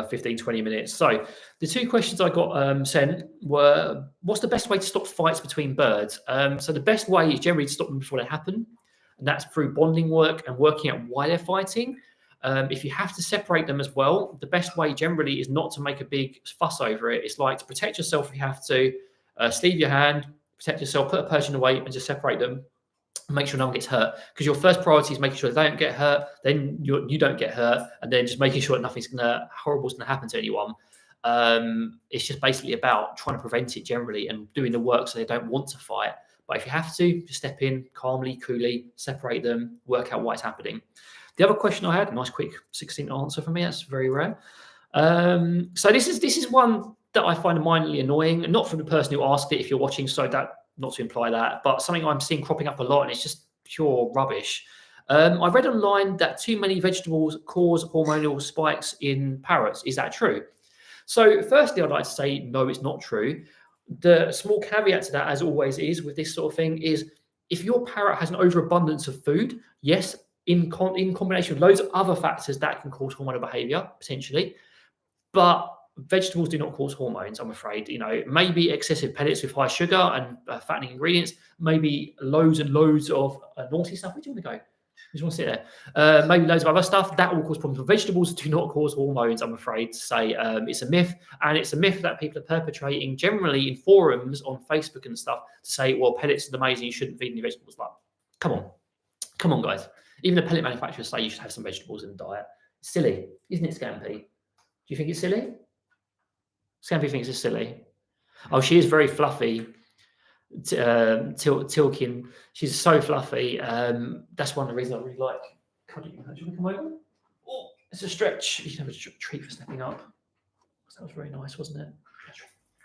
15, 20 minutes. So the two questions I got sent were, what's the best way to stop fights between birds? So the best way is generally to stop them before they happen. And that's through bonding work and working out why they're fighting. If you have to separate them as well, the best way generally is not to make a big fuss over it. It's like to protect yourself if you have to, sleeve your hand, protect yourself, put a person away and just separate them. Make sure no one gets hurt, because your first priority is making sure they don't get hurt, then you don't get hurt, and then just making sure that nothing's horrible's gonna happen to anyone. It's just basically about trying to prevent it generally and doing the work so they don't want to fight. But if you have to, just step in calmly, coolly, separate them, work out what's happening. The other question I had, a nice quick succinct answer for me. That's very rare. So this is one that I find mildly annoying, not from the person who asked it. If you're watching, so that. Not to imply that, but something I'm seeing cropping up a lot, and it's just pure rubbish. I read online that too many vegetables cause hormonal spikes in parrots. Is that true? So firstly, I'd like to say, no, it's not true. The small caveat to that, as always is with this sort of thing, is if your parrot has an overabundance of food, yes, in combination with loads of other factors, that can cause hormonal behaviour, potentially. But vegetables do not cause hormones, I'm afraid. Maybe excessive pellets with high sugar and fattening ingredients, maybe loads and loads of naughty stuff. Where do you want to go? You just want to sit there. Maybe loads of other stuff that will cause problems. But vegetables do not cause hormones, I'm afraid to say. It's a myth, and it's a myth that people are perpetrating generally in forums on Facebook and stuff to say, well, pellets are amazing, you shouldn't feed any vegetables. Like, come on, guys. Even the pellet manufacturers say you should have some vegetables in the diet. It's silly, isn't it, Scampy? Do you think it's silly? Scampy thinks it's silly. Oh, she is very fluffy. Tilkin, she's so fluffy. That's one of the reasons I really like cuddling her. Do you want to come over? Oh, it's a stretch. You can have a treat for stepping up. That was very nice, wasn't it?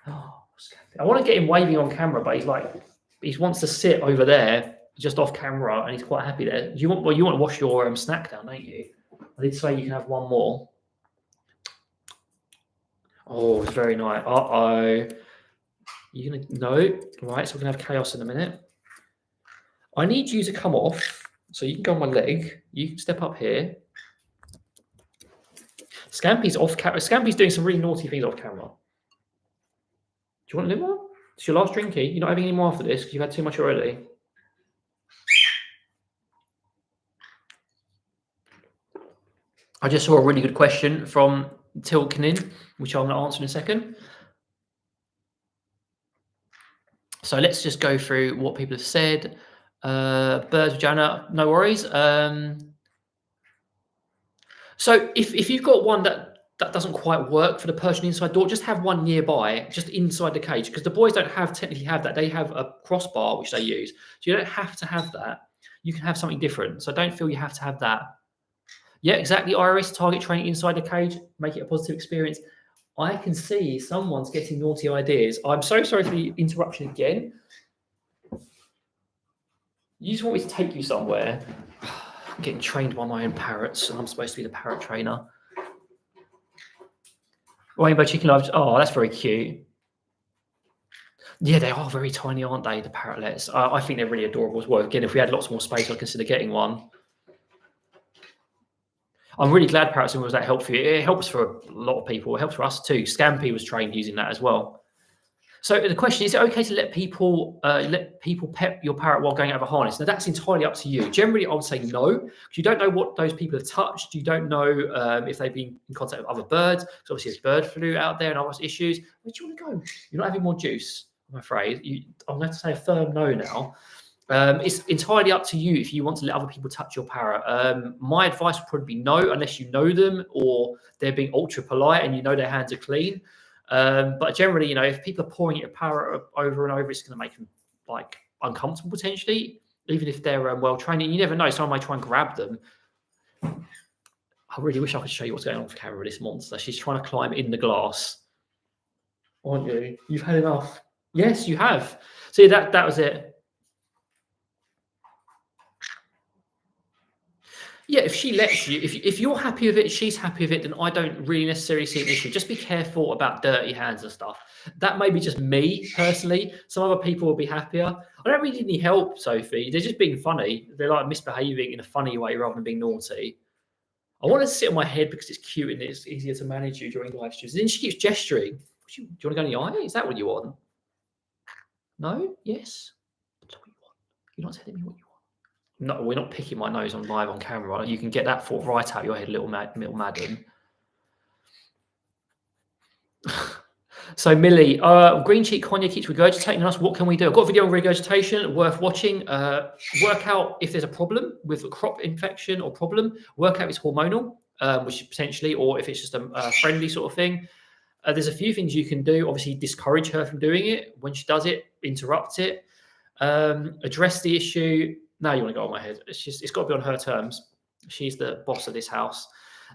Oh, Scampy. I want to get him waving on camera, but he wants to sit over there, just off camera, and he's quite happy there. You want to wash your snack down, don't you? I did say you can have one more. Oh, it's very nice. Uh-oh. You're going to... No. Right, so we're going to have chaos in a minute. I need you to come off. So you can go on my leg. You can step up here. Scampy's off camera. Scampy's doing some really naughty things off camera. Do you want a little more? It's your last drinky. You're not having any more after this because you've had too much already. I just saw a really good question from Tilkin, which I'm going to answer in a second. So let's just go through what people have said. Birds, Jana, no worries. So if you've got one that doesn't quite work for the Persian inside door, just have one nearby, just inside the cage, because the boys don't technically have that. They have a crossbar, which they use. So you don't have to have that. You can have something different. So don't feel you have to have that. Yeah, exactly, Iris. Target training inside the cage, make it a positive experience. I can see someone's getting naughty ideas. I'm so sorry for the interruption again. You just want me to take you somewhere. I'm getting trained by my own parrots, and I'm supposed to be the parrot trainer. Rainbow Chicken Loves. Oh, that's very cute. Yeah, they are very tiny, aren't they, the parrotlets? I think they're really adorable as well. Again, if we had lots more space, I'd consider getting one. I'm really glad Parrot was that helpful. It helps for a lot of people. It helps for us too. Scampy was trained using that as well. So the question is it okay to let people pet your parrot while going out of a harness? Now that's entirely up to you. Generally, I would say no, because you don't know what those people have touched. You don't know if they've been in contact with other birds. So obviously there's bird flu out there and other issues. Where do you want to go? You're not having more juice. I'm afraid. I'm going to say a firm no now. It's entirely up to you if you want to let other people touch your parrot. My advice would probably be no, unless you know them or they're being ultra polite and you know their hands are clean. But generally, if people are pouring your parrot over and over, it's going to make them like uncomfortable potentially, even if they're well trained. You never know; someone might try and grab them. I really wish I could show you what's going on for camera with this monster. She's trying to climb in the glass. Aren't you? You've had enough. Yes, you have. See, that was it. Yeah, if she lets you, if you're happy with it, she's happy with it, then I don't really necessarily see an issue. Just be careful about dirty hands and stuff. That may be just me personally. Some other people will be happier. I don't really need any help, Sophie. They're just being funny. They're like misbehaving in a funny way rather than being naughty. I want to sit on my head because it's cute and it's easier to manage you during live streams. Then she keeps gesturing. Do you want to go in the eye? Is that what you want? No? Yes? That's what you want. You're not telling me what you want. No, we're not picking my nose on live on camera. You can get that thought right out your head, little madam. So Millie, green cheek Konya keeps regurgitating us. What can we do? I've got a video on regurgitation worth watching. Work out if there's a problem with a crop infection or problem. Work out if it's hormonal, which is potentially, or if it's just a friendly sort of thing. There's a few things you can do. Obviously, discourage her from doing it. When she does it, interrupt it. Address the issue. Now you want to go on my head. It's got to be on her terms. She's the boss of this house.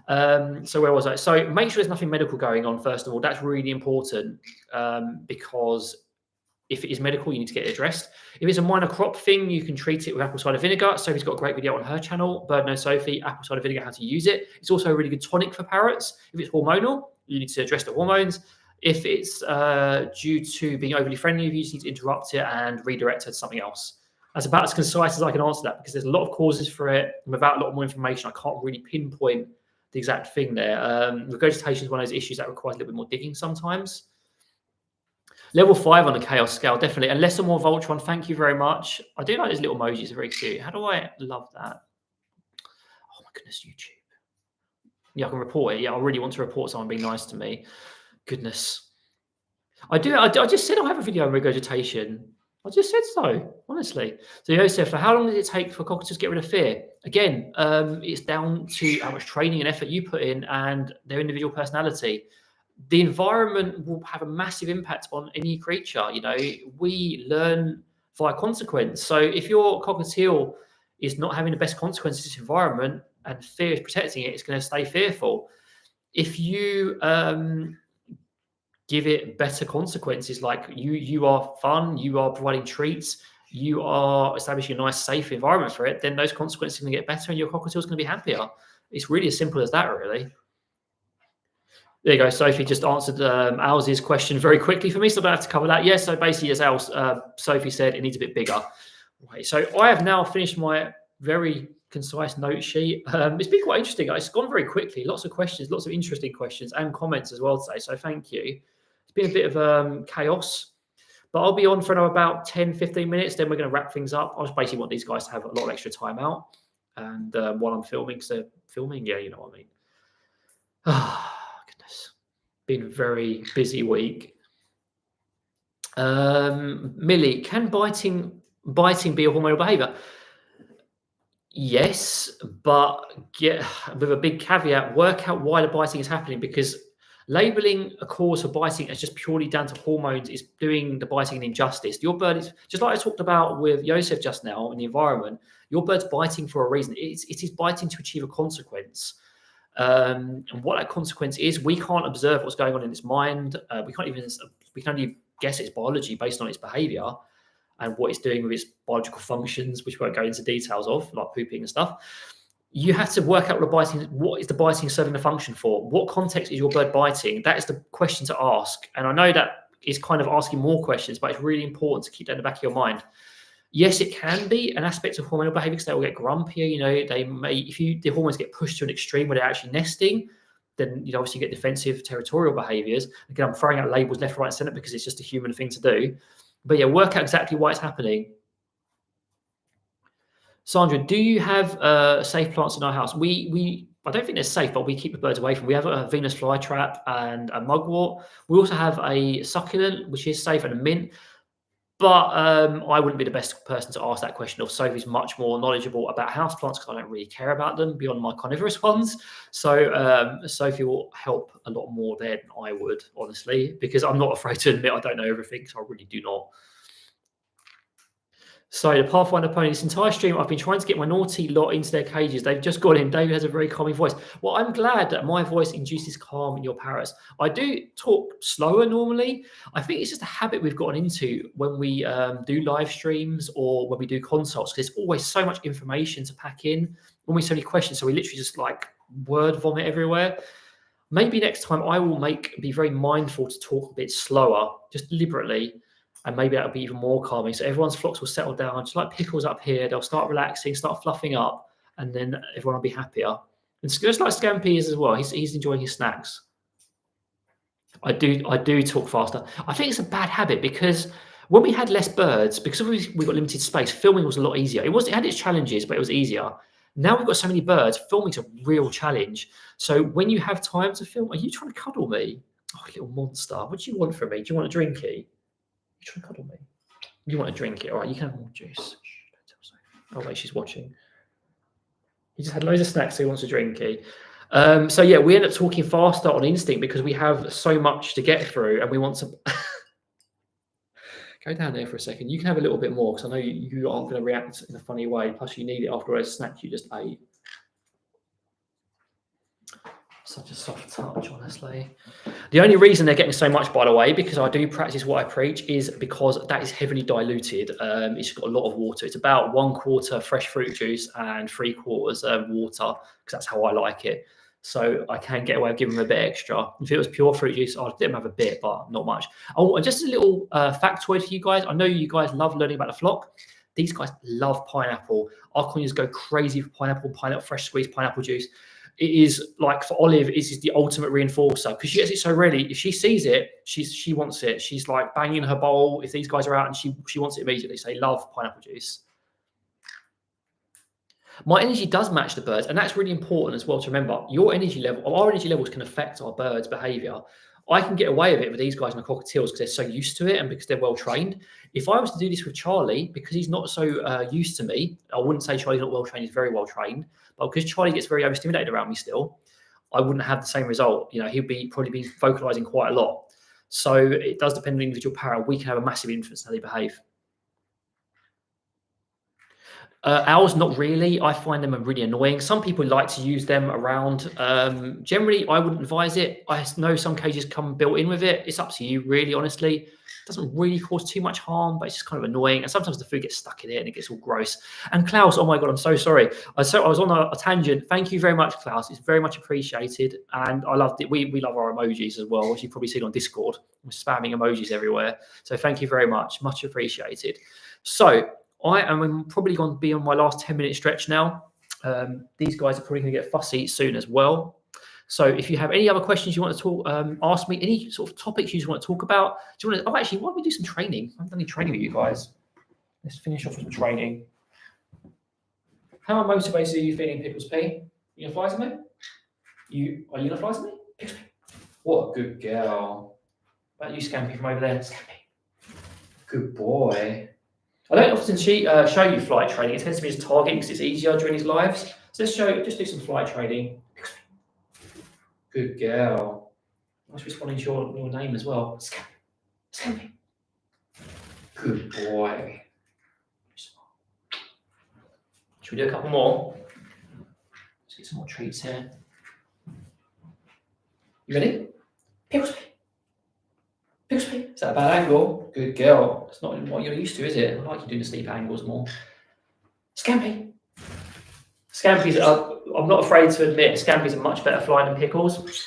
So where was I? So make sure there's nothing medical going on, first of all. That's really important because if it is medical, you need to get it addressed. If it's a minor crop thing, you can treat it with apple cider vinegar. Sophie's got a great video on her channel, Bird No Sophie, apple cider vinegar, how to use it. It's also a really good tonic for parrots. If it's hormonal, you need to address the hormones. If it's due to being overly friendly, you just need to interrupt it and redirect her to something else. That's about as concise as I can answer that because there's a lot of causes for it. And without a lot more information, I can't really pinpoint the exact thing there. Regurgitation is one of those issues that requires a little bit more digging sometimes. Level 5 on the chaos scale, definitely. And less and more Voltron, thank you very much. I do like those little emojis, they're very cute. How do I love that? Oh my goodness, YouTube. Yeah, I can report it. Yeah, I really want to report someone being nice to me. Goodness. I just said I have a video on regurgitation. I just said so, honestly. So Joseph, for how long does it take for cockatiels to get rid of fear? Again, it's down to how much training and effort you put in and their individual personality. The environment will have a massive impact on any creature. We learn via consequence. So if your cockatiel is not having the best consequences in this environment and fear is protecting it, it's going to stay fearful. If you give it better consequences, like you are fun, you are providing treats, you are establishing a nice, safe environment for it, then those consequences are going to get better and your cockatiel is going to be happier. It's really as simple as that, really. There you go. Sophie just answered Al's question very quickly for me, so I don't have to cover that. Yes, so basically, as Sophie said, it needs a bit bigger. Right, so I have now finished my very concise note sheet. It's been quite interesting. It's gone very quickly. Lots of questions, lots of interesting questions and comments as well today, so thank you. It's been a bit of chaos, but I'll be on for about 10, 15 minutes. Then we're going to wrap things up. I just basically want these guys to have a lot of extra time out. And while I'm filming, because they're filming, yeah, you know what I mean. Goodness. Been a very busy week. Millie, can biting be a hormonal behaviour? Yes, but with a big caveat, work out why the biting is happening, because labeling a cause for biting as just purely down to hormones is doing the biting an injustice. Your bird is, just like I talked about with Joseph just now in the environment, your bird's biting for a reason. It is biting to achieve a consequence. And what that consequence is, we can't observe what's going on in its mind. We can only guess its biology based on its behavior and what it's doing with its biological functions, which we won't go into details of, like pooping and stuff. You have to work out what is the biting serving the function for? What context is your bird biting? That is the question to ask. And I know that is kind of asking more questions, but it's really important to keep that in the back of your mind. Yes, it can be an aspect of hormonal behavior because they will get grumpier. They may, if the hormones get pushed to an extreme where they're actually nesting, then obviously you get defensive territorial behaviors. Again, I'm throwing out labels left, right, and center because it's just a human thing to do. But yeah, work out exactly why it's happening. Sandra, do you have safe plants in our house? I don't think they're safe, but we keep the birds away from. We have a Venus flytrap and a mugwort. We also have a succulent, which is safe, and a mint. But I wouldn't be the best person to ask that question of. Sophie's much more knowledgeable about houseplants because I don't really care about them beyond my carnivorous ones. So Sophie will help a lot more there than I would, honestly, because I'm not afraid to admit I don't know everything, so I really do not. So the Pathfinder pony, this entire stream, I've been trying to get my naughty lot into their cages. They've just got in. David has a very calming voice. Well, I'm glad that my voice induces calm in your parrots. I do talk slower normally. I think it's just a habit we've gotten into when we do live streams or when we do consults, because there's always so much information to pack in, always so many questions. So we literally just like word vomit everywhere. Maybe next time I will be very mindful to talk a bit slower, just deliberately. And maybe that'll be even more calming. So everyone's flocks will settle down, just like pickles up here. They'll start relaxing, start fluffing up, and then everyone will be happier. And just like Scampy is as well. He's enjoying his snacks. I do talk faster. I think it's a bad habit because when we had less birds, because we got limited space, filming was a lot easier. It had its challenges, but it was easier. Now we've got so many birds, filming's a real challenge. So when you have time to film, are you trying to cuddle me? Oh, little monster. What do you want from me? Do you want a drinky? You trying to cuddle me? You want to drink it? All right, you can have more juice. Shh, don't tell Sophie. Oh wait, she's watching. He just had loads of snacks, so he wants a drinky. So yeah, we end up talking faster on instinct because we have so much to get through, and we want to go down there for a second. You can have a little bit more because I know you aren't going to react in a funny way. Plus, you need it after a snack you just ate. Such a soft touch, honestly. The only reason they're getting so much, by the way, because I do practice what I preach, is because that is heavily diluted. It's got a lot of water. It's about 1/4 fresh fruit juice and 3/4 water, because that's how I like it. So I can get away with giving them a bit extra. If it was pure fruit juice, I'd let them have a bit, but not much. Oh, and just a little factoid for you guys. I know you guys love learning about the flock. These guys love pineapple. Our conures go crazy for pineapple, fresh squeezed pineapple juice. It is like for Olive, it is the ultimate reinforcer because she gets it so rarely. If she sees it, she wants it. She's like banging her bowl if these guys are out, and she wants it immediately. So they love pineapple juice. My energy does match the birds, and that's really important as well to remember. Your energy level, or our energy levels, can affect our birds' behaviour. I can get away with it with these guys and the cockatiels because they're so used to it and because they're well trained. If I was to do this with Charlie, because he's not so used to me, I wouldn't say Charlie's not well trained. He's very well trained, but because Charlie gets very overstimulated around me still, I wouldn't have the same result. You know, he'd probably be vocalizing quite a lot. So it does depend on the individual parrot. We can have a massive influence on how they behave. Owls, not really. I find them really annoying. Some people like to use them around. Generally, I wouldn't advise it. I know some cages come built in with it. It's up to you, really, honestly. It doesn't really cause too much harm, but it's just kind of annoying. And sometimes the food gets stuck in it and it gets all gross. And Klaus, oh my God, I'm so sorry. I was on a tangent. Thank you very much, Klaus. It's very much appreciated. And I loved it. We love our emojis as well, as you've probably seen on Discord. We're spamming emojis everywhere. So thank you very much. Much appreciated. So I am probably going to be on my last 10-minute stretch now. These guys are probably going to get fussy soon as well. So if you have any other questions you want to talk, ask me, any sort of topics you want to talk about. Do you want to, actually, why don't we do some training? I haven't done any training with you guys. Let's finish off with some training. How motivated are you feeling, Pickles P? You going to fly to me? Are you going to fly to me? Pickles P. What a good girl. What about you, Scampy, from over there? Scampy. Good boy. I don't often show you flight training. It tends to be just targeting because it's easier during these lives. So let's just do some flight training. Good girl. Nice responding to your name as well. Scampy. Good boy. Should we do a couple more? Let's get some more treats here. You ready? Pickles. Is that a bad angle? Good girl. It's not what you're used to, is it? I like you doing the sleep angles more. Scampy. Scampy's, I'm not afraid to admit, Scampy's a much better flyer than Pickles.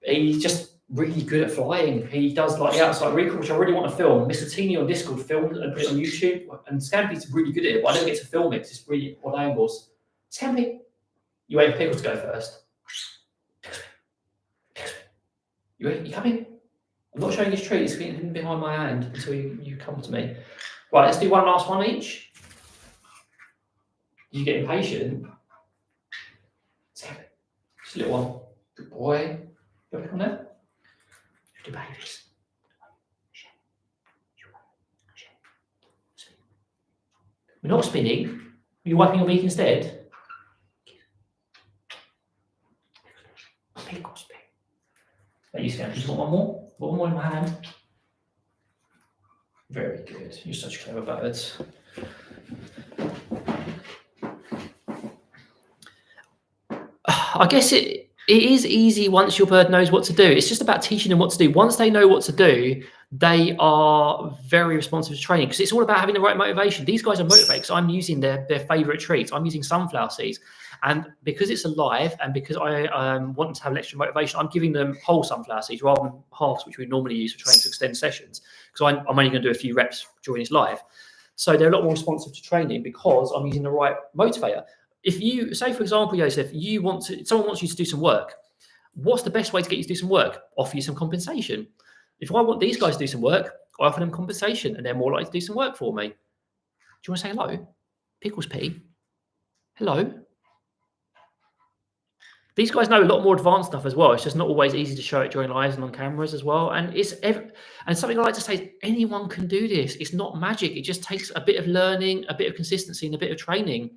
He's just really good at flying. He does like the outside recall, which I really want to film. Mr. Teeny on Discord filmed and put it on YouTube. And Scampy's really good at it, but I don't get to film it because it's really odd angles. Scampy. You wait for Pickles to go first. You coming? I'm not showing his treat, it's hidden behind my hand until you come to me. Right, let's do one last one each. You get impatient. Just a little one. Good boy. Go back on there. Do babies. We're not spinning. You're wiping your beak instead. Pickles, pick. Are you scared? You want one more? One more in my hand. Very good. You're such clever birds. I guess it is easy once your bird knows what to do. It's just about teaching them what to do. Once they know what to do, they are very responsive to training because it's all about having the right motivation. These guys are motivated because I'm using their favorite treats. I'm using sunflower seeds. And because it's alive and because I want them to have an extra motivation, I'm giving them whole sunflower seeds rather than halves, which we normally use for training to extend sessions. Because I'm only going to do a few reps during this live. So they're a lot more responsive to training because I'm using the right motivator. If you say, for example, Joseph, someone wants you to do some work. What's the best way to get you to do some work? Offer you some compensation. If I want these guys to do some work, I offer them compensation and they're more likely to do some work for me. Do you want to say hello? Pickles P. Hello. These guys know a lot more advanced stuff as well. It's just not always easy to show it during lives and on cameras as well. And and something I like to say is anyone can do this. It's not magic. It just takes a bit of learning, a bit of consistency, and a bit of training.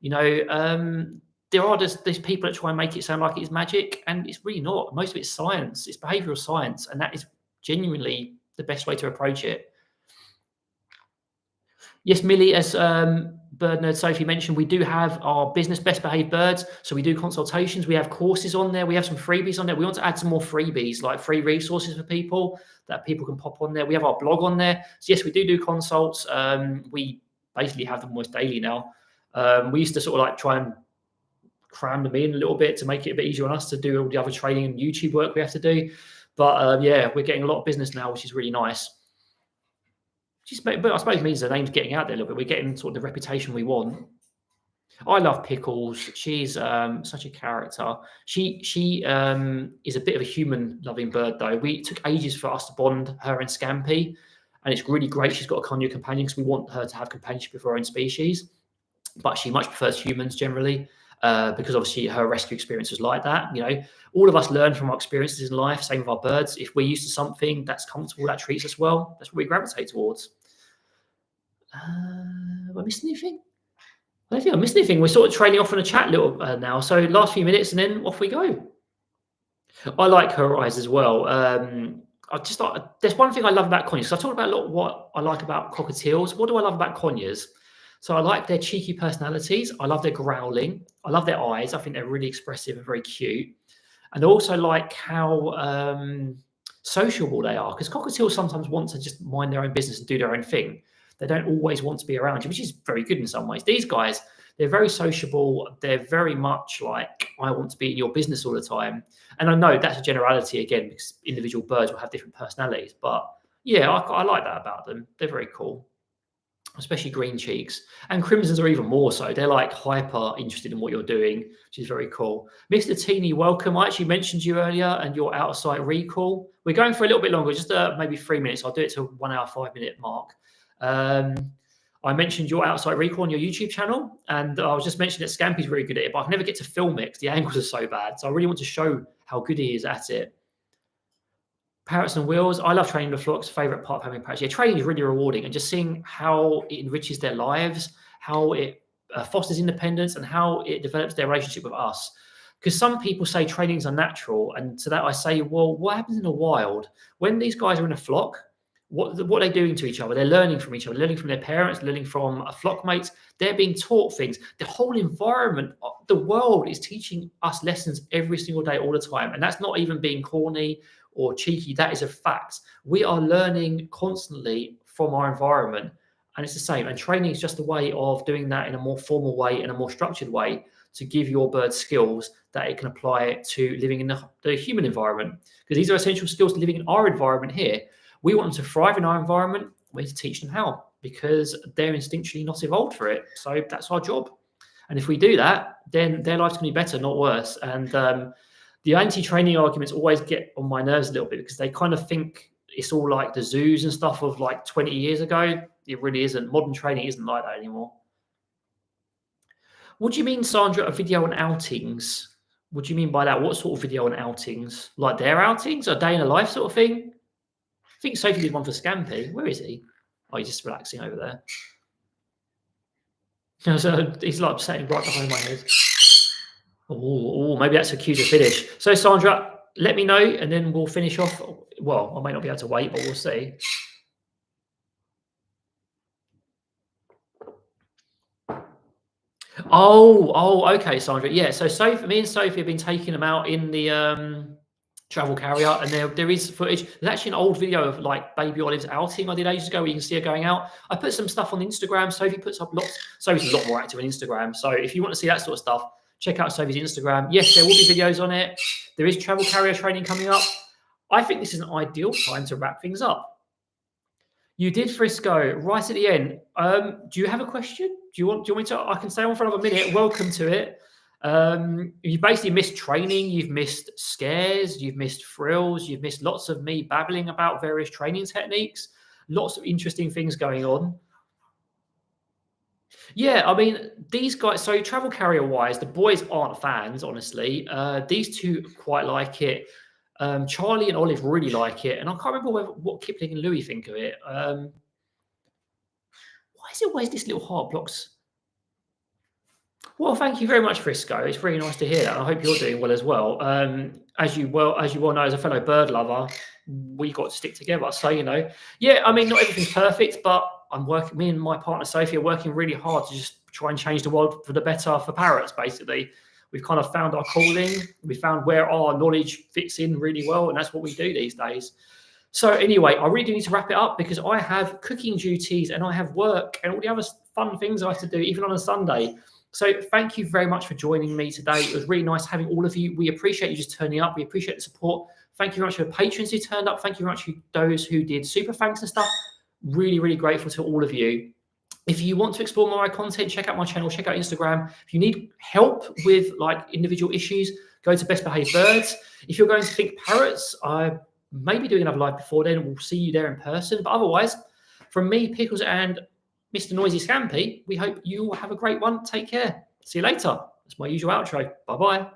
You know, there are just these people that try and make it sound like it's magic, and it's really not. Most of it's science. It's behavioural science, and that is genuinely the best way to approach it. Yes, Millie, as Bird Nerd Sophie mentioned, we do have our business best behaved birds. So we do consultations. We have courses on there. We have some freebies on there. We want to add some more freebies, like free resources for people that people can pop on there. We have our blog on there. So yes, we do consults. We basically have them almost daily now. We used to sort of like try and cram them in a little bit to make it a bit easier on us to do all the other training and YouTube work we have to do. But yeah, we're getting a lot of business now, which is really nice. But I suppose it means the name's getting out there a little bit. We're getting sort of the reputation we want. I love Pickles. She's such a character. She is a bit of a human-loving bird, though. It took ages for us to bond her and Scampy, and it's really great. She's got a new companion because we want her to have companionship with her own species. But she much prefers humans generally because obviously her rescue experience was like that. You know, all of us learn from our experiences in life. Same with our birds. If we're used to something that's comfortable, that treats us well, that's what we gravitate towards. Have I missed anything? I don't think I missed anything. We're sort of trailing off on a chat little now. So last few minutes and then off we go. I like her eyes as well. There's one thing I love about conures. So I talked about a lot what I like about cockatiels. What do I love about conures? So I like their cheeky personalities. I love their growling. I love their eyes. I think they're really expressive and very cute. And I also like how sociable they are, because cockatiels sometimes want to just mind their own business and do their own thing. They don't always want to be around you, which is very good in some ways. These guys, they're very sociable. They're very much like, I want to be in your business all the time. And I know that's a generality, again, because individual birds will have different personalities. But yeah, I like that about them. They're very cool, especially green cheeks. And crimsons are even more so. They're like hyper interested in what you're doing, which is very cool. Mr. Teeny, welcome. I actually mentioned you earlier and your out of sight recall. We're going for a little bit longer, just maybe 3 minutes. I'll do it to 1 hour, 5 minute mark. I mentioned your outside recall on your YouTube channel, and I was just mentioning that Scampy's really good at it, but I never get to film it because the angles are so bad. So I really want to show how good he is at it. Parrots and wheels. I love training the flocks. Favorite part of having parrots. Yeah, training is really rewarding, and just seeing how it enriches their lives, how it fosters independence, and how it develops their relationship with us. Because some people say training is unnatural, and to that I say, well, what happens in the wild when these guys are in a flock? What are they doing to each other? They're learning from each other, learning from their parents, learning from flock mates. They're being taught things. The whole environment, the world is teaching us lessons every single day, all the time. And that's not even being corny or cheeky. That is a fact. We are learning constantly from our environment. And it's the same. And training is just a way of doing that in a more formal way, in a more structured way, to give your bird skills that it can apply to living in the human environment. Because these are essential skills to living in our environment here. We want them to thrive in our environment. We need to teach them how, because they're instinctually not evolved for it. So that's our job. And if we do that, then their life's going to be better, not worse. And the anti-training arguments always get on my nerves a little bit, because they kind of think it's all like the zoos and stuff of like 20 years ago. It really isn't. Modern training isn't like that anymore. What do you mean, Sandra, a video on outings? What do you mean by that? What sort of video on outings? Like their outings? A day in a life sort of thing? I think Sophie did one for Scampy. Where is he? Oh, he's just relaxing over there. So he's like sitting right behind my head. Oh, maybe that's a cue to finish. So Sandra, let me know, and then we'll finish off. Well, I may not be able to wait, but we'll see. Oh, okay, Sandra. Yeah, so Sophie, me and Sophie have been taking them out in the travel carrier, and there is footage. There's actually an old video of like baby Olive's outing I did ages ago where you can see her going out. I put some stuff on Instagram. Sophie puts up lots. Sophie's a lot more active on Instagram. So if you want to see that sort of stuff, check out Sophie's Instagram. Yes, there will be videos on it. There is travel carrier training coming up. I think this is an ideal time to wrap things up. You did Frisco right at the end. Do you have a question? Do you want me to? I can stay on for another minute. Welcome to it. You basically missed training. You've missed scares. You've missed thrills. You've missed lots of me babbling about various training techniques. Lots of interesting things going on. Yeah, I mean, these guys, so travel carrier wise, the boys aren't fans, honestly. These two quite like it. Charlie and Olive really like it. And I can't remember what Kipling and Louis think of it. Why is it always this little heart blocks? Well, thank you very much, Frisco. It's really nice to hear that. I hope you're doing well as well. As you well know, as a fellow bird lover, we got to stick together. So yeah. I mean, not everything's perfect, but I'm working. Me and my partner Sophie are working really hard to just try and change the world for the better for parrots. Basically, we've kind of found our calling. We found where our knowledge fits in really well, and that's what we do these days. So anyway, I really do need to wrap it up because I have cooking duties and I have work and all the other fun things I have to do, even on a Sunday. So thank you very much for joining me today. It was really nice having all of you. We appreciate you just turning up. We appreciate the support. Thank you very much for the patrons who turned up. Thank you very much for those who did super thanks and stuff. Really, really grateful to all of you. If you want to explore more of my content, check out my channel, check out Instagram. If you need help with like individual issues, go to Best Behaved Birds. If you're going to think parrots, I may be doing another live before then. We'll see you there in person. But otherwise, from me, Pickles, and Mr. Noisy Scampy, we hope you all have a great one. Take care. See you later. That's my usual outro. Bye-bye.